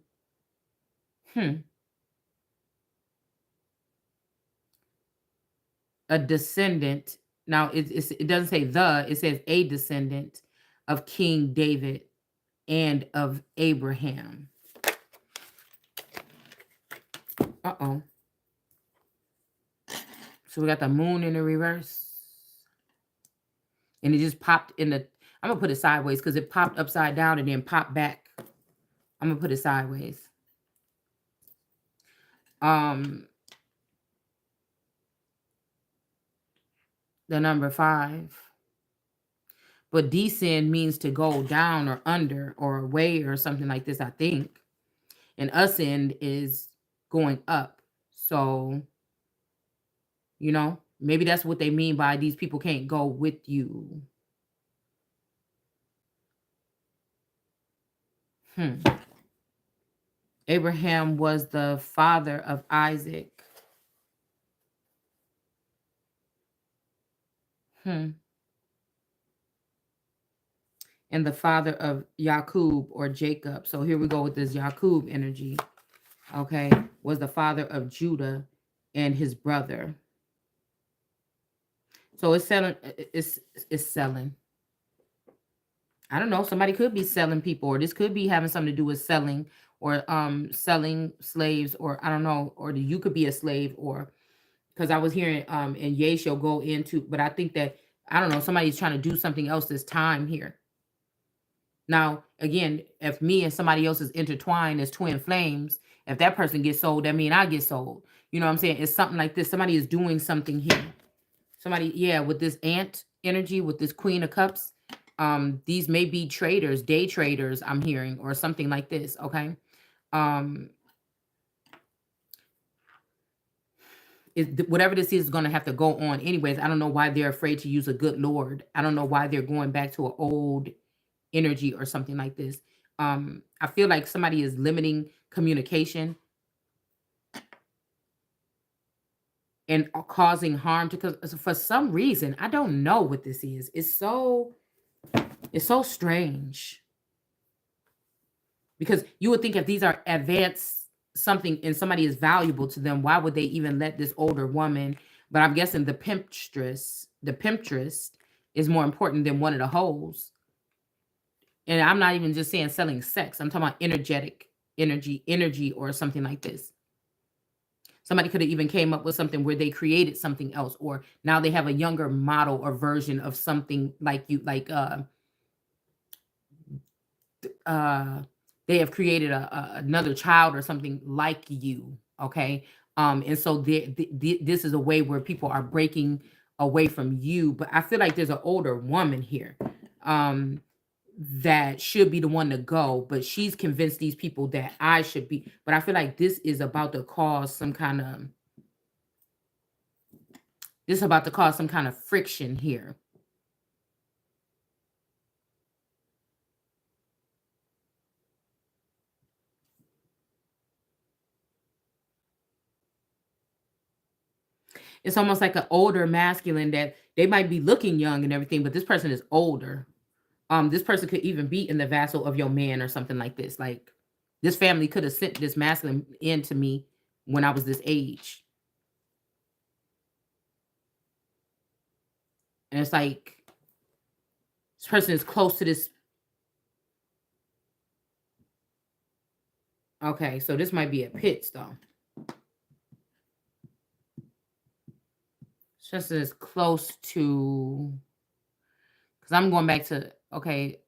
descendant. Now it doesn't say it says a descendant of King David and of Abraham. Uh-oh. So we got the moon in the reverse. And it just popped in the, I'm going to put it sideways because it popped upside down and then popped back. I'm going to put it sideways. The number 5. But descend means to go down or under or away or something like this, I think. And ascend is going up. So, maybe that's what they mean by these people can't go with you. Abraham was the father of Isaac. And the father of Jacob or Jacob. So here we go with this Jacob energy. Okay. Was the father of Judah and his brother. So it's selling. It's selling. I don't know. Somebody could be selling people, or this could be having something to do with selling, or selling slaves, or I don't know, or you could be a slave, or because I was hearing and Yesho go into, but I think that I don't know, somebody's trying to do something else this time here. Now, again, if me and somebody else is intertwined as twin flames, if that person gets sold, that means I get sold. You know what I'm saying? It's something like this. Somebody is doing something here. Somebody, yeah, with this ant energy, with this Queen of Cups, these may be traders, day traders, I'm hearing, or something like this, okay? Whatever this is going to have to go on anyways. I don't know why they're afraid to use a good Lord. I don't know why they're going back to an old energy or something like this. I feel like somebody is limiting communication and causing harm to, because for some reason, I don't know what this is. It's so strange. Because you would think if these are advanced something and somebody is valuable to them, why would they even let this older woman? But I'm guessing the pimpstress is more important than one of the hoes. And I'm not even just saying selling sex. I'm talking about energy or something like this. Somebody could have even came up with something where they created something else, or now they have a younger model or version of something like you, like they have created another child or something like you. Okay. And so this is a way where people are breaking away from you. But I feel like there's an older woman here that should be the one to go, but she's convinced these people that I should be. But I feel like this is about to cause some kind of friction here. It's almost like an older masculine that they might be looking young and everything, but this person is older. This person could even be in the vassal of your man or something like this. Like this family could have sent this masculine into me when I was this age. And it's like this person is close to this. Okay, so this might be a pits though. Just as close to, because I'm going back to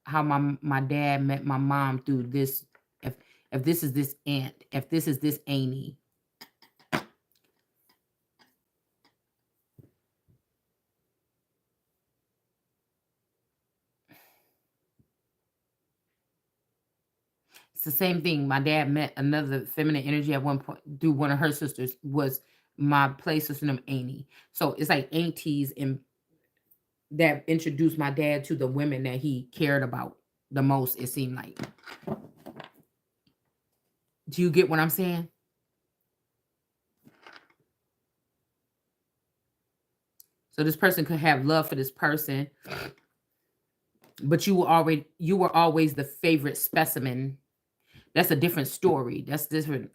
how my dad met my mom through this. If this is this aunt, if this is this Amy. It's the same thing. My dad met another feminine energy at one point through one of her sisters, was my play sister named Amy. So it's like aunties and that introduced my dad to the women that he cared about the most, it seemed like. Do you get what I'm saying? So this person could have love for this person, but you were always the favorite specimen. That's a different story. That's different.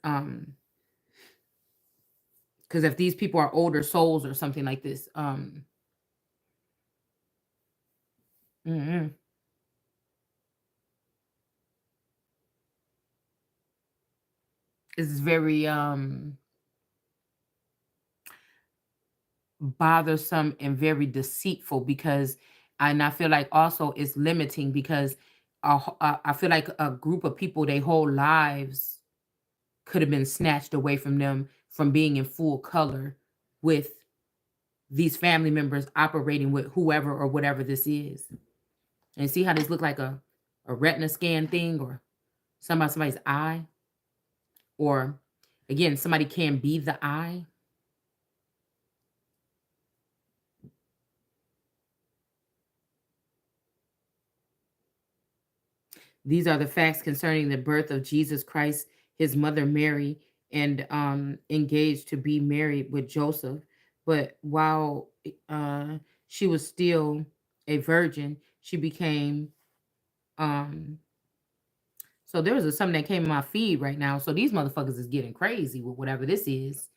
Because if these people are older souls or something like this, it's very bothersome and very deceitful, because and I feel like also it's limiting, because I feel like a group of people, their whole lives could have been snatched away from them from being in full color with these family members operating with whoever or whatever this is. And see how this look like a retina scan thing, or somebody's eye, or again, somebody can be the eye. These are the facts concerning the birth of Jesus Christ, his mother Mary, and engaged to be married with Joseph. But while she was still a virgin, she became so there was something that came in my feed right now. So these motherfuckers is getting crazy with whatever this is.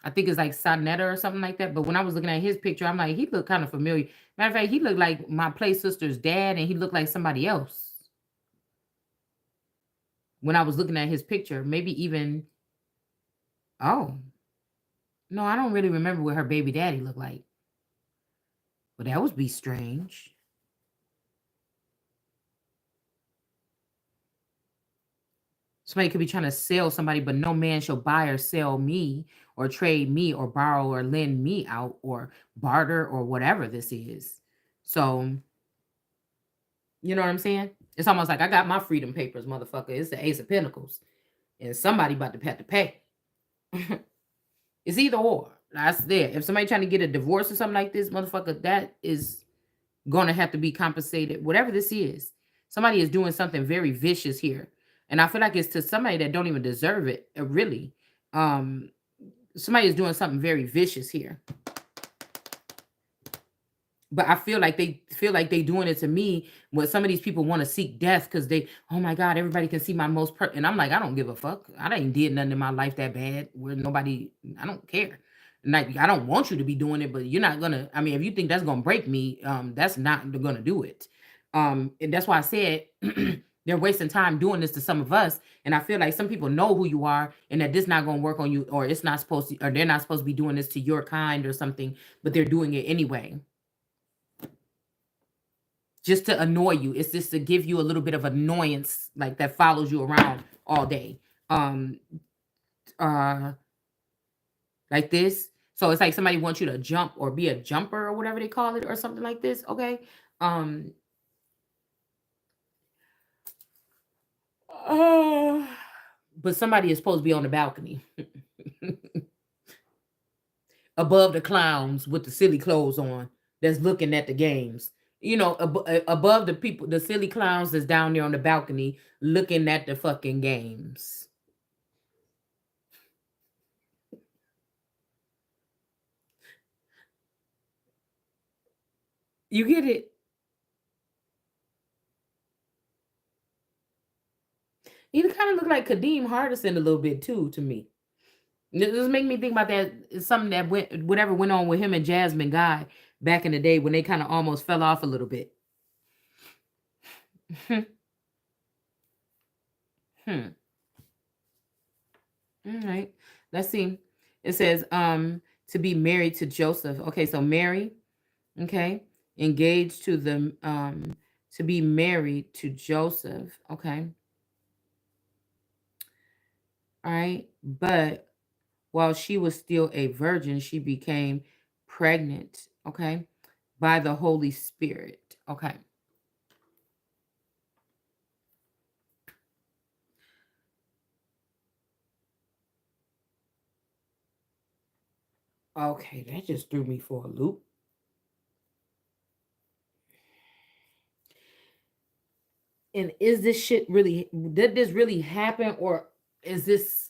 I think it's like Sonetta or something like that. But when I was looking at his picture, I'm like, he looked kind of familiar. Matter of fact, he looked like my play sister's dad, and he looked like somebody else. When I was looking at his picture, maybe even, oh, no, I don't really remember what her baby daddy looked like. But that would be strange. Somebody could be trying to sell somebody, but no man shall buy or sell me, or trade me, or borrow or lend me out, or barter, or whatever this is. So, you know what I'm saying? It's almost like I got my freedom papers, motherfucker. It's the Ace of Pentacles. And somebody about to have to pay. It's either or. That's there. If somebody trying to get a divorce or something like this, motherfucker, that is going to have to be compensated. Whatever this is, somebody is doing something very vicious here, and I feel like it's to somebody that don't even deserve it. Really, somebody is doing something very vicious here. But I feel like they doing it to me. When some of these people want to seek death because they, oh my God, everybody can see my and I'm like, I don't give a fuck. I ain't did nothing in my life that bad where nobody, I don't care. Like, I don't want you to be doing it, but you're not gonna. I mean, if you think that's gonna break me, that's not gonna do it. And that's why I said they're wasting time doing this to some of us. And I feel like some people know who you are, and that this not gonna work on you, or it's not supposed to, or they're not supposed to be doing this to your kind or something, but they're doing it anyway, just to annoy you. It's just to give you a little bit of annoyance, like that follows you around all day. Uh, like this. So it's like somebody wants you to jump or be a jumper or whatever they call it or something like this. Okay. Um uh, but somebody is supposed to be on the balcony above the clowns with the silly clothes on that's looking at the games. You know, above the people, the silly clowns that's down there on the balcony looking at the fucking games. You get it? He kind of look like Kadeem Hardison a little bit too to me. This make me think about that. It's something that whatever went on with him and Jasmine Guy back in the day when they kind of almost fell off a little bit. Hmm. All right. Let's see. It says to be married to Joseph. Okay, so Mary, okay, engaged to the to be married to Joseph. Okay. All right. But while she was still a virgin, she became pregnant, okay, by the Holy Spirit. Okay. Okay, that just threw me for a loop. And is this shit really, did this really happen, or is this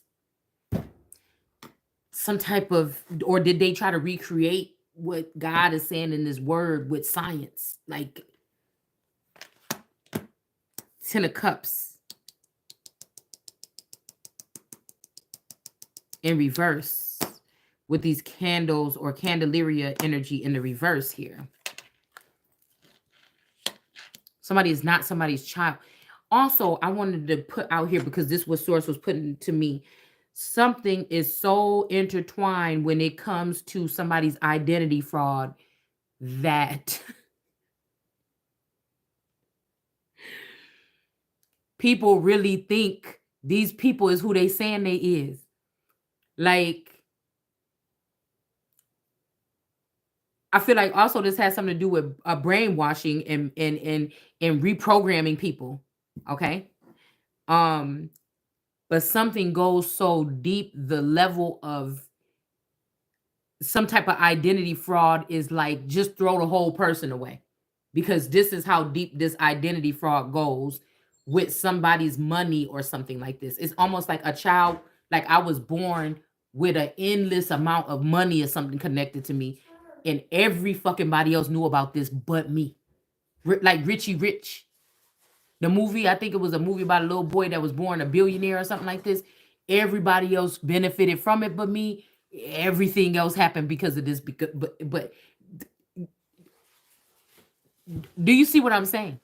some type of, or did they try to recreate what God is saying in this word with science? Like 10 of Cups in reverse with these candles or Candelaria energy in the reverse here. Somebody is not somebody's child. Also, I wanted to put out here because this was source was putting to me. Something is so intertwined when it comes to somebody's identity fraud that people really think these people is who they saying they is. Like, I feel like also this has something to do with brainwashing and reprogramming people. Okay. But something goes so deep, the level of some type of identity fraud is like just throw the whole person away, because this is how deep this identity fraud goes with somebody's money or something like this. It's almost like a child, like I was born with an endless amount of money or something connected to me, and every fucking body else knew about this but me. Like Richie Rich, the movie, I think it was a movie about a little boy that was born a billionaire or something like this. Everybody else benefited from it but me. Everything else happened because of this. Because, but do you see what I'm saying?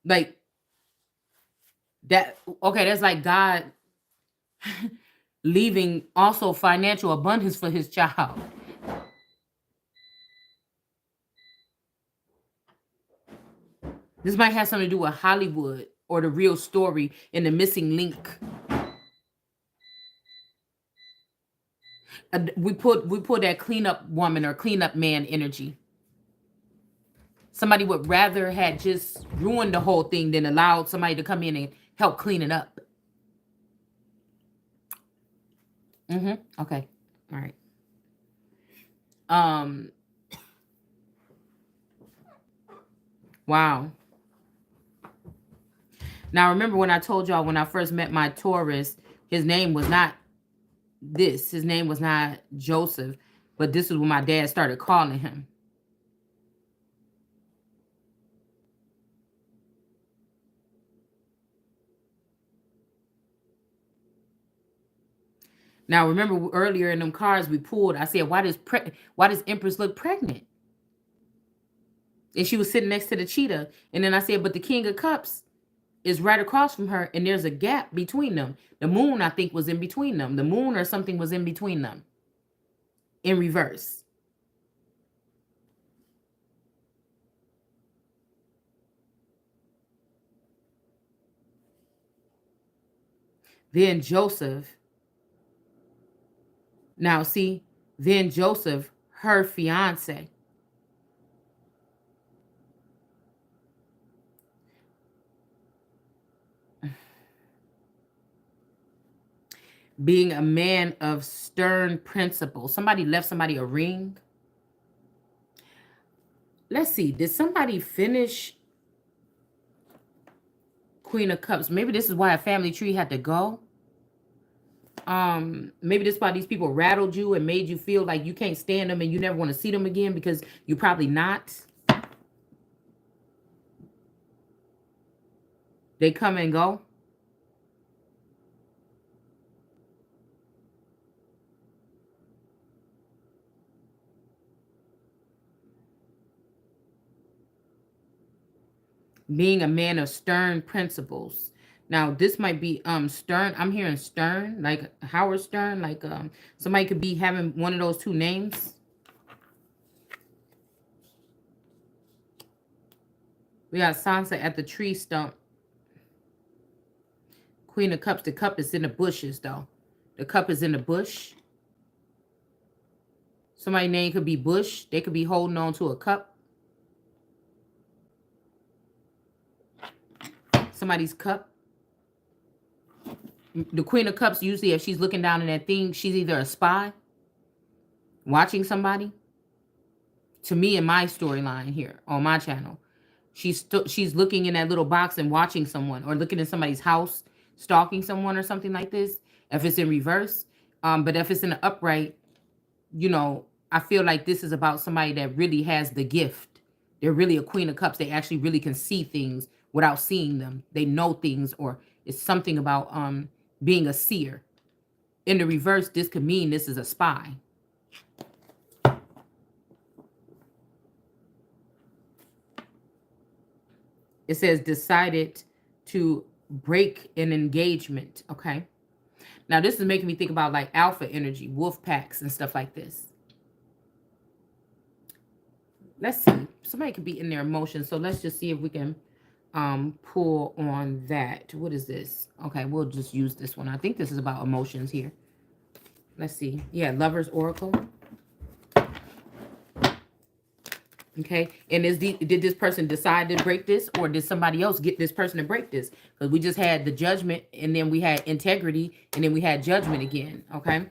Like that. Okay, that's like God leaving also financial abundance for his child. This might have something to do with Hollywood or the real story and the missing link. We put that cleanup woman or cleanup man energy. Somebody would rather had just ruined the whole thing than allowed somebody to come in and help clean it up. Okay. All right. Um. Wow. Now remember when I told y'all when I first met my Taurus, his name was not this. His name was not Joseph, but this is when my dad started calling him. Now remember earlier in them cards we pulled, I said, why does Empress look pregnant? And she was sitting next to the cheetah. And then I said, but the King of Cups is right across from her, and there's a gap between them. The moon, I think, was in between them. The moon or something was in between them. In reverse. Then Joseph. Now see, then Joseph, her fiance. Being a man of stern principle. Somebody left somebody a ring. Let's see. Did somebody finish Queen of Cups? Maybe this is why a family tree had to go. Maybe this is why these people rattled you and made you feel like you can't stand them and you never want to see them again because you're probably not. They come and go. Being a man of stern principles. Now this might be Stern. I'm hearing Stern, like Howard Stern, like somebody could be having one of those two names. We got Sansa at the tree stump. Queen of Cups. The cup is in the bushes though. The cup is in the bush. Somebody's name could be Bush. They could be holding on to a cup. Somebody's cup. The Queen of Cups, usually if she's looking down in that thing, she's either a spy watching somebody. To me, in my storyline here on my channel, she's looking in that little box and watching someone, or looking in somebody's house, stalking someone or something like this, if it's in reverse. But if it's in the upright, you know, I feel like this is about somebody that really has the gift. They're really a Queen of Cups. They actually really can see things without seeing them. They know things, or it's something about being a seer. In the reverse, this could mean this is a spy. It says decided to break an engagement. Okay. Now this is making me think about like alpha energy, wolf packs and stuff like this. Let's see. Somebody could be in their emotions. So let's just see if we can pull on that. What is this? Okay, we'll just use this one. I think this is about emotions here. Let's see. Yeah, Lover's Oracle. Okay, and did this person decide to break this, or did somebody else get this person to break this? Because we just had the judgment, and then we had integrity, and then we had judgment again. Okay.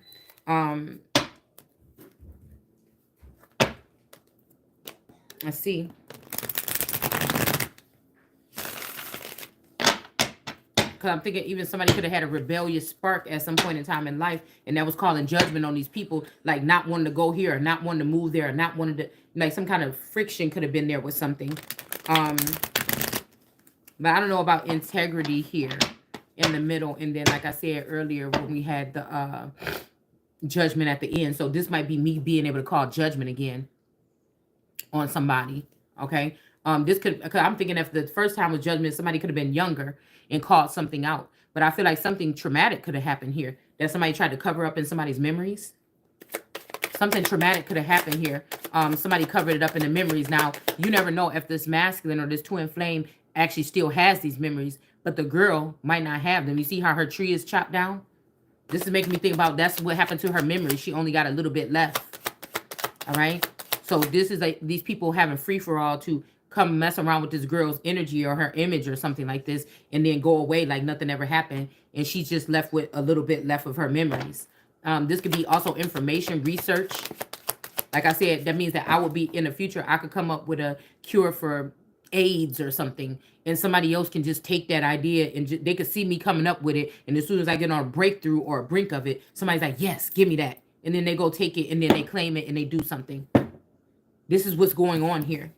Let's see. Because I'm thinking even somebody could have had a rebellious spark at some point in time in life, and that was calling judgment on these people, like not wanting to go here, or not wanting to move there, or not wanting to, like some kind of friction could have been there with something. But I don't know about integrity here in the middle. And then, like I said earlier, when we had the judgment at the end. So this might be me being able to call judgment again on somebody. Okay. This could, because I'm thinking if the first time was judgment, somebody could have been younger and called something out. But I feel like something traumatic could have happened here, that somebody tried to cover up in somebody's memories. Something traumatic could have happened here. Somebody covered it up in the memories. Now, you never know if this masculine or this twin flame actually still has these memories, but the girl might not have them. You see how her tree is chopped down? This is making me think about that's what happened to her memory. She only got a little bit left. All right. So this is like these people having free for all to come mess around with this girl's energy or her image or something like this, and then go away like nothing ever happened. And she's just left with a little bit left of her memories. This could be also information, research. Like I said, that means that I would be in the future, I could come up with a cure for AIDS or something, and somebody else can just take that idea and they could see me coming up with it. And as soon as I get on a breakthrough or a brink of it, somebody's like, yes, give me that. And then they go take it and then they claim it and they do something. This is what's going on here.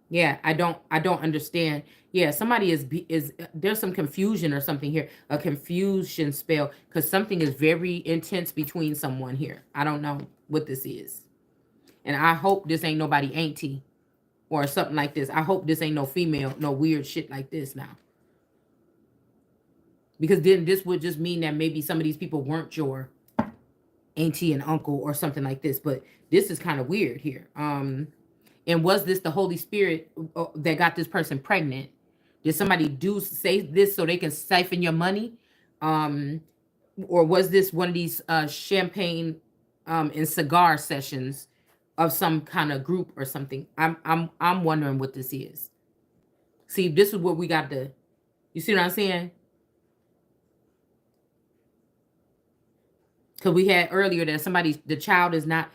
Yeah, I don't understand. Yeah, somebody is there's some confusion or something here. A confusion spell, because something is very intense between someone here. I don't know what this is. And I hope this ain't nobody auntie or something like this. I hope this ain't no female, no weird shit like this now. Because then this would just mean that maybe some of these people weren't your auntie and uncle or something like this. But this is kind of weird here. And was this the Holy Spirit that got this person pregnant? Did somebody say this so they can siphon your money? Um, or was this one of these champagne and cigar sessions of some kind of group or something? I'm wondering what this is. See, this is what we got to, you see what I'm saying? Because we had earlier that somebody, the child is not,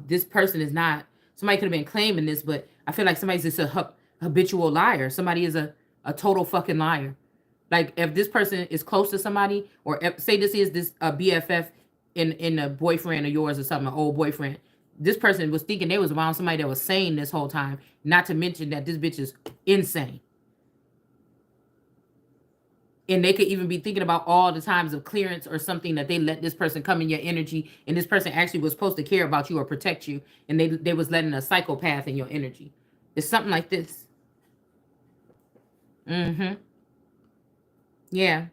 this person is not, somebody could have been claiming this, but I feel like somebody's just a habitual liar. Somebody is a total fucking liar. Like if this person is close to somebody, or say this is this BFF in a boyfriend of yours or something, an old boyfriend. This person was thinking they was around somebody that was sane this whole time. Not to mention that this bitch is insane. And they could even be thinking about all the times of clearance or something that they let this person come in your energy, and this person actually was supposed to care about you or protect you, and they was letting a psychopath in your energy. It's something like this. Mm-hmm. Yeah.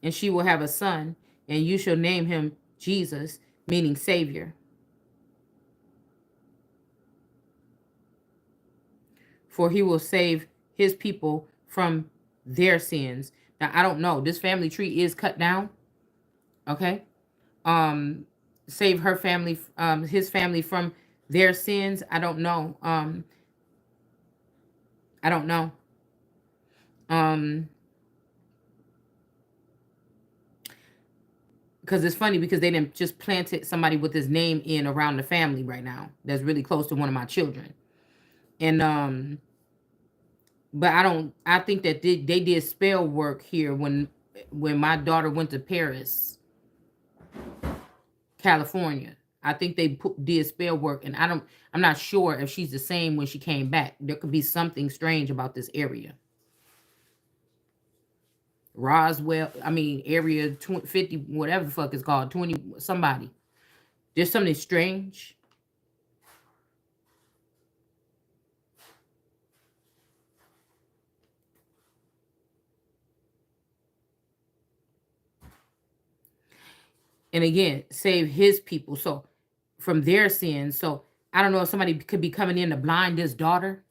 And she will have a son, and you shall name him Jesus, meaning Savior. For he will save his people from their sins. Now I don't know. This family tree is cut down. Okay. Save her family, his family from their sins. I don't know. I don't know. Um, because it's funny because they didn't just planted somebody with his name in around the family right now. That's really close to one of my children. And but I think that they did spell work here when my daughter went to Paris, California. I think they did spell work, and I'm not sure if she's the same when she came back. There could be something strange about this area. Roswell, I mean, area 50, whatever the fuck it's called, 20, somebody. There's something strange. And again, save his people. So from their sins. So I don't know if somebody could be coming in to blind this daughter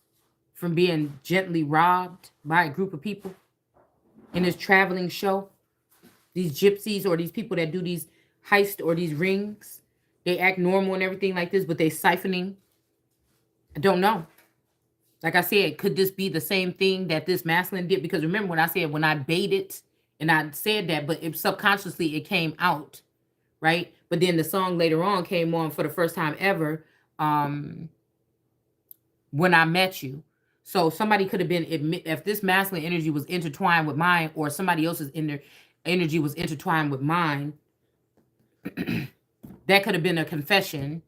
from being gently robbed by a group of people in this traveling show. These gypsies or these people that do these heists or these rings, they act normal and everything like this, but they siphoning. I don't know. Like I said, could this be the same thing that this masculine did? Because remember when I said when I baited and I said that, but it subconsciously it came out, right? But then the song later on came on for the first time ever, um, when I met you. So somebody could have been if this masculine energy was intertwined with mine, or somebody else's energy was intertwined with mine, that could have been a confession.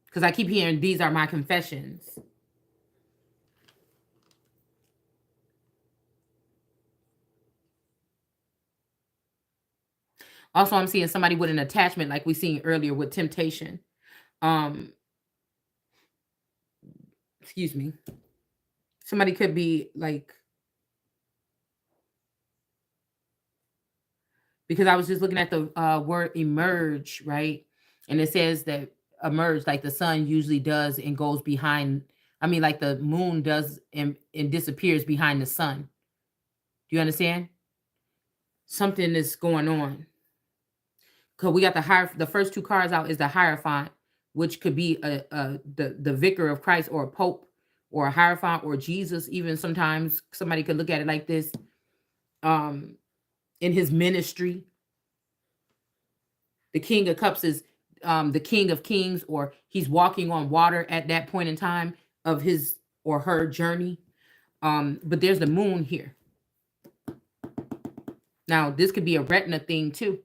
Because I keep hearing these are my confessions. Also, I'm seeing somebody with an attachment, like we seen earlier with temptation. Um, excuse me. Somebody could be like, because I was just looking at the word emerge, right? And it says that emerge, like the sun usually does and goes behind. I mean, like the moon does and disappears behind the sun. Do you understand? Something is going on. Because we got the first two cards out is the Hierophant, which could be the vicar of Christ or a pope or a Hierophant or Jesus. Even sometimes somebody could look at it like this. In his ministry, the King of Cups is the King of Kings, or he's walking on water at that point in time of his or her journey. But there's the moon here. Now, this could be a retina thing too.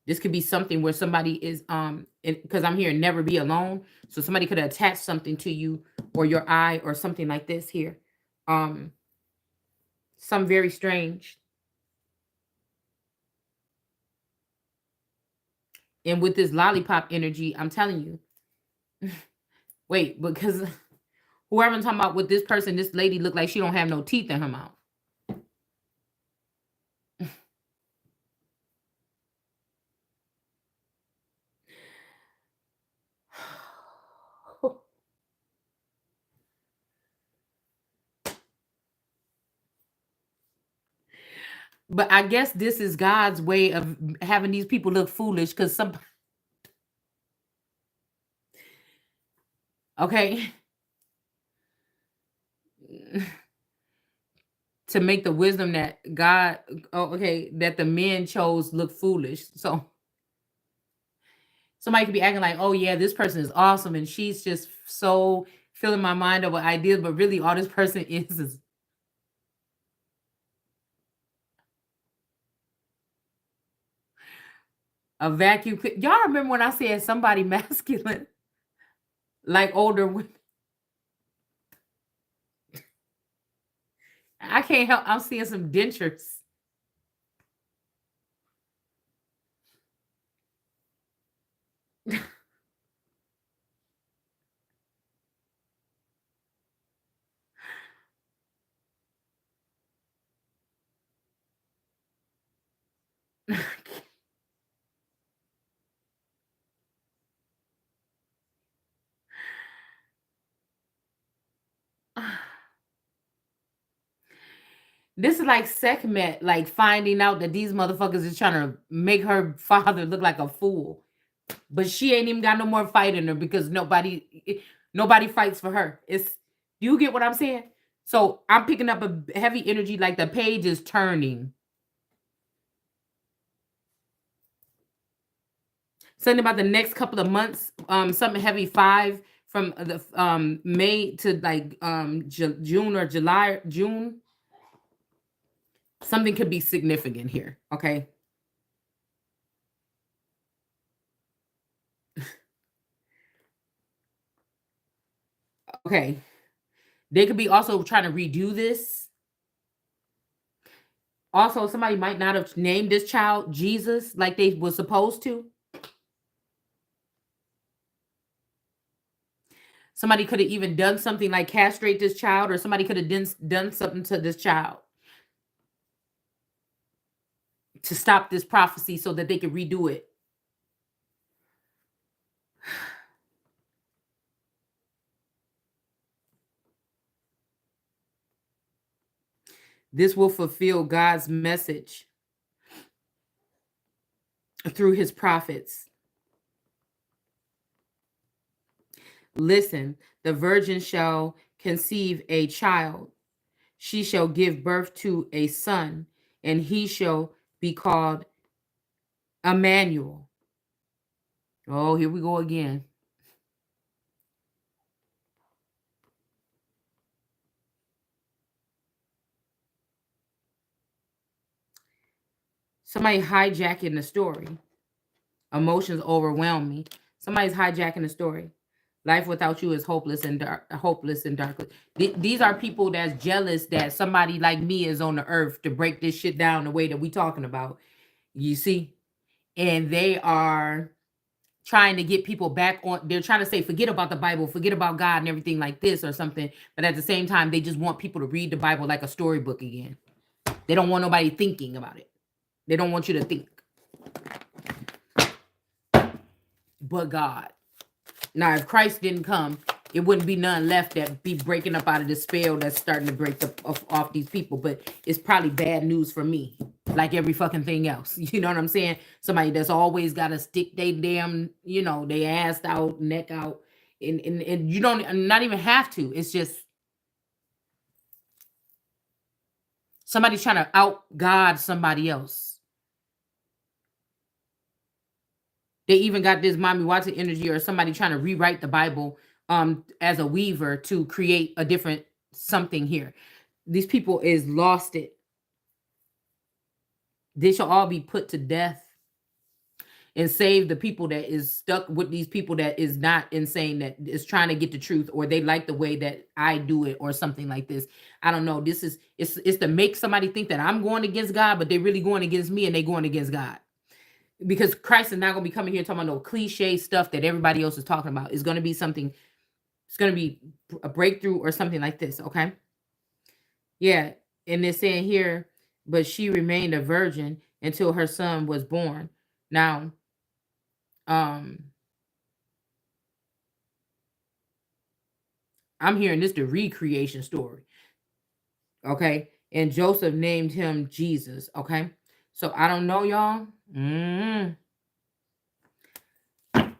This could be something where somebody is because I'm here never be alone. So somebody could attach something to you or your eye or something like this here. Some very strange. And with this lollipop energy, I'm telling you, wait, because whoever I'm talking about with this person, this lady looked like she don't have no teeth in her mouth. But I guess this is God's way of having these people look foolish because some, okay, to make the wisdom that God, oh, okay, that the men chose look foolish. So somebody could be acting like, oh yeah, this person is awesome, and she's just so filling my mind up with ideas, but really all this person is a vacuum. Y'all remember when I said somebody masculine, like older women? I can't help. I'm seeing some dentures. This is like Sekhmet, like finding out that these motherfuckers is trying to make her father look like a fool, but she ain't even got no more fight in her because nobody fights for her. It's, you get what I'm saying? So I'm picking up a heavy energy, like the page is turning. Something about the next couple of months, something heavy five from the May to like June or July, June. Something could be significant here. Okay. Okay. They could be also trying to redo this. Also, somebody might not have named this child Jesus like they were supposed to. Somebody could have even done something like castrate this child, or somebody could have done something to this child to stop this prophecy so that they could redo it. This will fulfill God's message through his prophets. Listen, the virgin shall conceive a child. She shall give birth to a son, and he shall be called Emmanuel. Oh, here we go again. Somebody hijacking the story. Emotions overwhelm me. Somebody's hijacking the story. Life without you is hopeless and dark. Hopeless and dark. These are people that's jealous that somebody like me is on the earth to break this shit down the way that we talking about. You see, and they are trying to get people back on. They're trying to say, forget about the Bible, forget about God and everything like this or something. But at the same time, they just want people to read the Bible like a storybook again. They don't want nobody thinking about it. They don't want you to think. But God. Now, if Christ didn't come, it wouldn't be none left that be breaking up out of the spell that's starting to break off these people. But it's probably bad news for me, like every fucking thing else. You know what I'm saying? Somebody that's always got to stick they damn, they ass out, neck out, and you don't not even have to. It's just somebody trying to out God somebody else. They even got this mommy watching energy or somebody trying to rewrite the Bible as a weaver to create a different something here. These people is lost it. They shall all be put to death and save the people that is stuck with these people that is not insane, that is trying to get the truth, or they like the way that I do it or something like this. I don't know. This is it's to make somebody think that I'm going against God, but they're really going against me and they going against God. Because Christ is not going to be coming here talking about no cliche stuff that everybody else is talking about. It's going to be something, it's going to be a breakthrough or something like this, okay? Yeah, and it's saying here, but she remained a virgin until her son was born. Now, um, I'm hearing this the recreation story, okay? and Joseph named him Jesus. Okay, so I don't know, y'all. I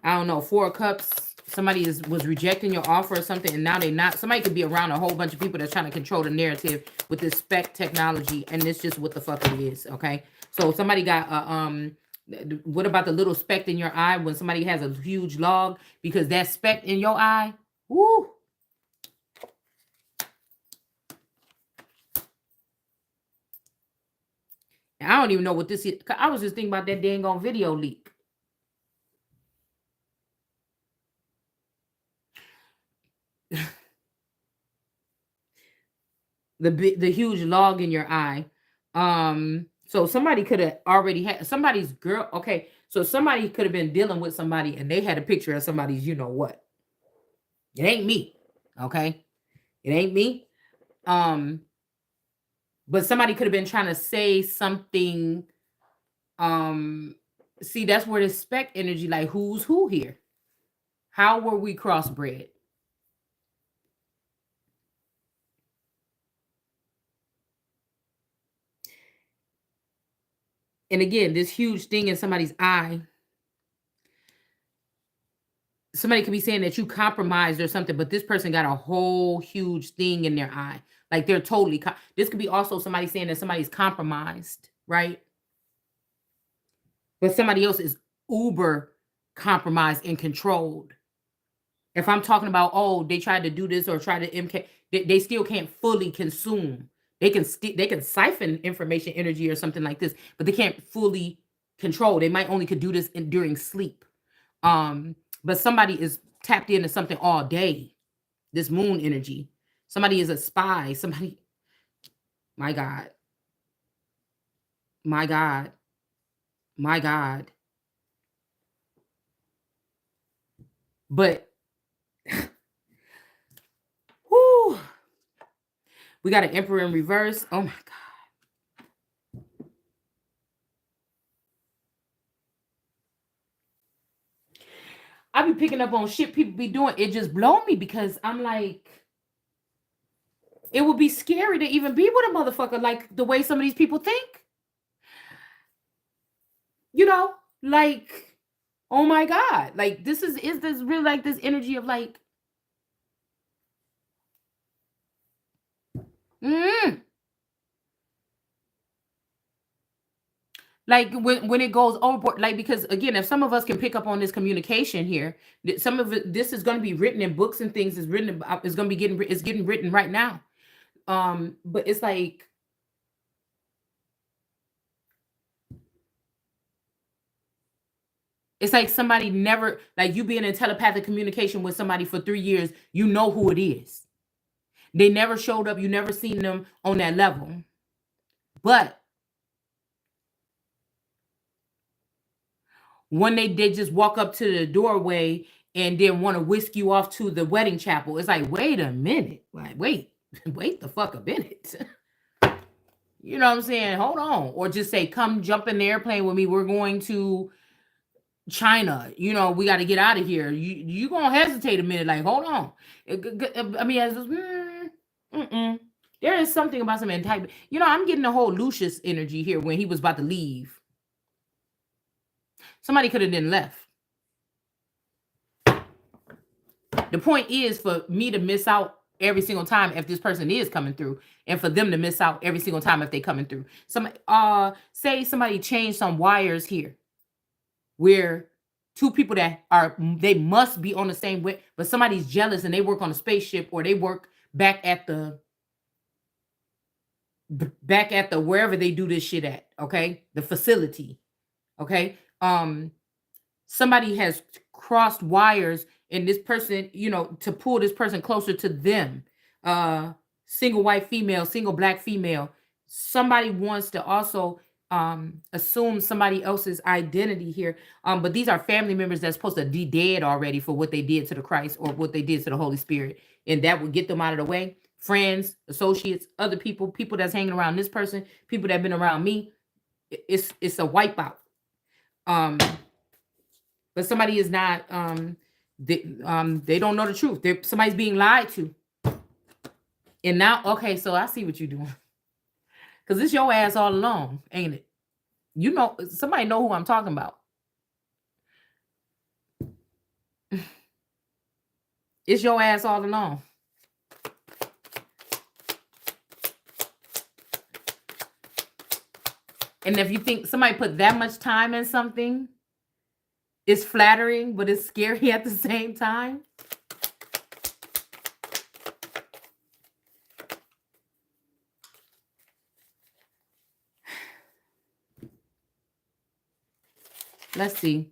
don't know. 4 of Cups. Somebody was rejecting your offer or something, and now they not. Somebody could be around a whole bunch of people that's trying to control the narrative with this spec technology, and it's just what the fuck it is. Okay, so somebody got what about the little speck in your eye when somebody has a huge log? Because that speck in your eye, woo. I don't even know what this is. I was just thinking about that dang on video leak. The huge log in your eye. So somebody could have already had somebody's girl. Okay, so somebody could have been dealing with somebody and they had a picture of somebody's, you know what? It ain't me. Okay, it ain't me. But somebody could have been trying to say something. See, that's where the spec energy, like who's who here? How were we crossbred? And again, this huge thing in somebody's eye. Somebody could be saying that you compromised or something, but this person got a whole huge thing in their eye. Like they're totally. This could be also somebody saying that somebody's compromised, right? But somebody else is uber compromised and controlled. If I'm talking about, oh, they tried to do this or try to MK, they still can't fully consume. They can siphon information, energy, or something like this, but they can't fully control. They might only could do this during sleep. But somebody is tapped into something all day. This moon energy. Somebody is a spy. Somebody, my God. My God. My God. But whoo, we got an Emperor in reverse. Oh my God. I be picking up on shit people be doing. It just blow me because I'm like, it would be scary to even be with a motherfucker like the way some of these people think. You know, like, oh my God. Like, is this really like this energy of like, like when it goes overboard, like, because again, if some of us can pick up on this communication here, some of it, this is going to be written in books and things is written about, is going to be getting written right now. But it's like, somebody never, like you being in telepathic communication with somebody for 3 years, you know who it is. They never showed up, you never seen them on that level. But when they just walk up to the doorway and then want to whisk you off to the wedding chapel, it's like, wait a minute. Like, wait the fuck a minute. You know what I'm saying? Hold on. Or just say, come jump in the airplane with me. We're going to China. You know, we got to get out of here. You going to hesitate a minute. Like, hold on. I mean, there is something about some type. You know, I'm getting the whole Lucius energy here when he was about to leave. Somebody could have then left. The point is for me to miss out every single time if this person is coming through, and for them to miss out every single time if they coming through. Say somebody changed some wires here, where 2 people that they must be on the same way, but somebody's jealous and they work on a spaceship, or they work back at the wherever they do this shit at, okay? The facility. Okay? Somebody has crossed wires, and this person, you know, to pull this person closer to them. Single white female, single black female. Somebody wants to also assume somebody else's identity here. But these are family members that's supposed to be dead already for what they did to the Christ or what they did to the Holy Spirit. And that would get them out of the way. Friends, associates, other people that's hanging around this person, people that have been around me. It's a wipeout. But somebody is not, they don't know the truth. Somebody's being lied to. And now, okay, so I see what you're doing. Because it's your ass all along, ain't it? You know, somebody know who I'm talking about. It's your ass all along. And if you think somebody put that much time in something, it's flattering, but it's scary at the same time. Let's see.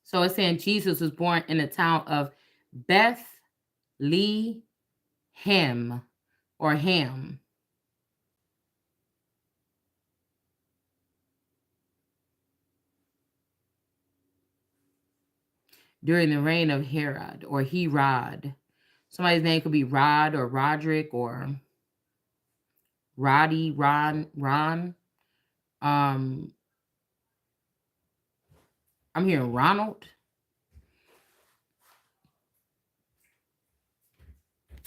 So it's saying Jesus was born in the town of Bethlehem or Ham. During the reign of Herod or Herod. Somebody's name could be Rod or Roderick or Roddy, Ron. I'm hearing Ronald.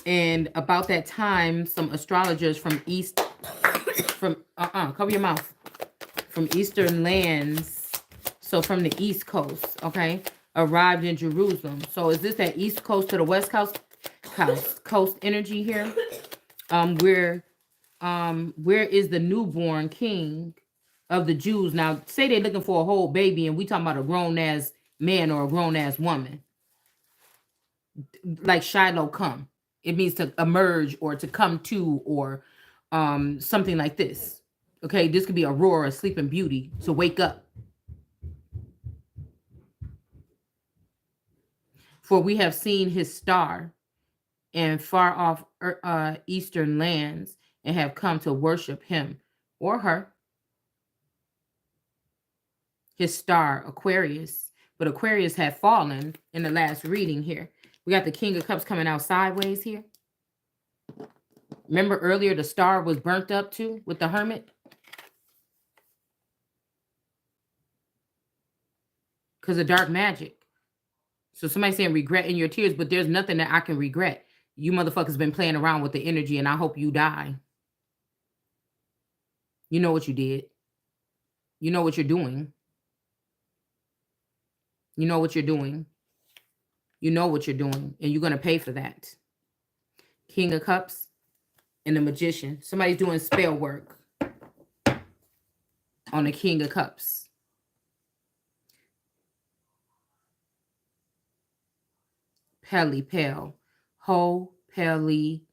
And about that time, some astrologers from cover your mouth, from Eastern lands, so from the East Coast, okay, arrived in Jerusalem. So is this that East Coast to the West Coast energy here? Where is the newborn king of the Jews? Now, say they're looking for a whole baby, and we talking about a grown-ass man or a grown-ass woman. Like Shiloh come. It means to emerge or to come to or something like this. Okay, this could be Aurora, Sleeping Beauty, to wake up. For we have seen his star in far off eastern lands and have come to worship him or her. His star, Aquarius. But Aquarius had fallen in the last reading here. We got the King of Cups coming out sideways here. Remember earlier the star was burnt up too with the Hermit? Because of dark magic. So somebody's saying regret in your tears, but there's nothing that I can regret. You motherfuckers been playing around with the energy, and I hope you die. You know what you did. You know what you're doing. You know what you're doing. You know what you're doing, and you're going to pay for that. King of Cups and the Magician. Somebody's doing spell work on the King of Cups. Pelly, Pale. Ho, Pelly,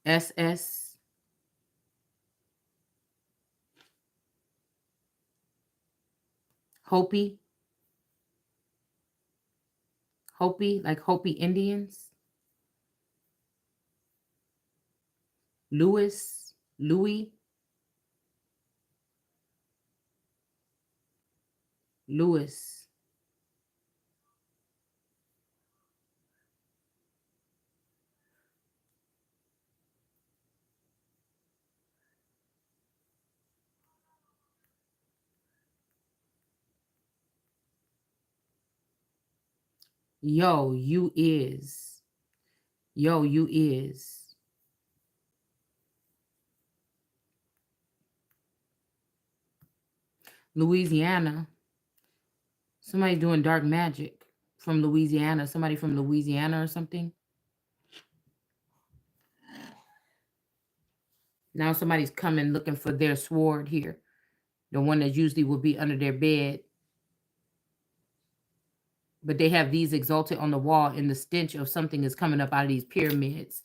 SS. Hopi. Hopi, like Hopi Indians. Louis. Louis. Yo, you is. Yo, you is. Louisiana. Somebody doing dark magic from Louisiana. Somebody from Louisiana or something. Now somebody's coming looking for their sword here. The one that usually would be under their bed. But they have these exalted on the wall, and the stench of something is coming up out of these pyramids.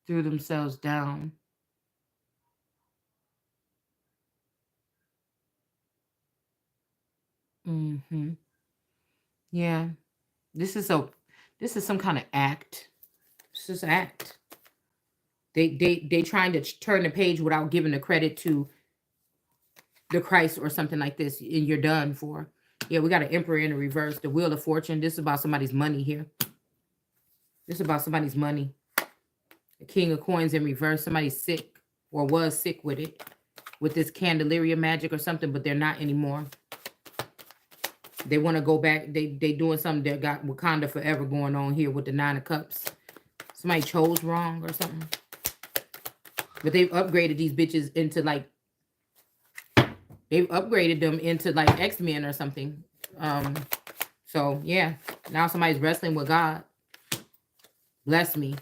Threw themselves down. Yeah. This is some kind of act. This is act. They trying to turn the page without giving the credit to the Christ or something like this, and you're done for. Yeah, we got an Emperor in the reverse. The Wheel of Fortune. This is about somebody's money here. This is about somebody's money. The King of Coins in reverse. Somebody's sick or was sick with it. With this Candelaria magic or something, but they're not anymore. They want to go back. They doing something that got Wakanda Forever going on here with the 9 of Cups. Somebody chose wrong or something. But they've upgraded these bitches into like, they've upgraded them into like X-Men or something. So yeah, now somebody's wrestling with God. Bless me.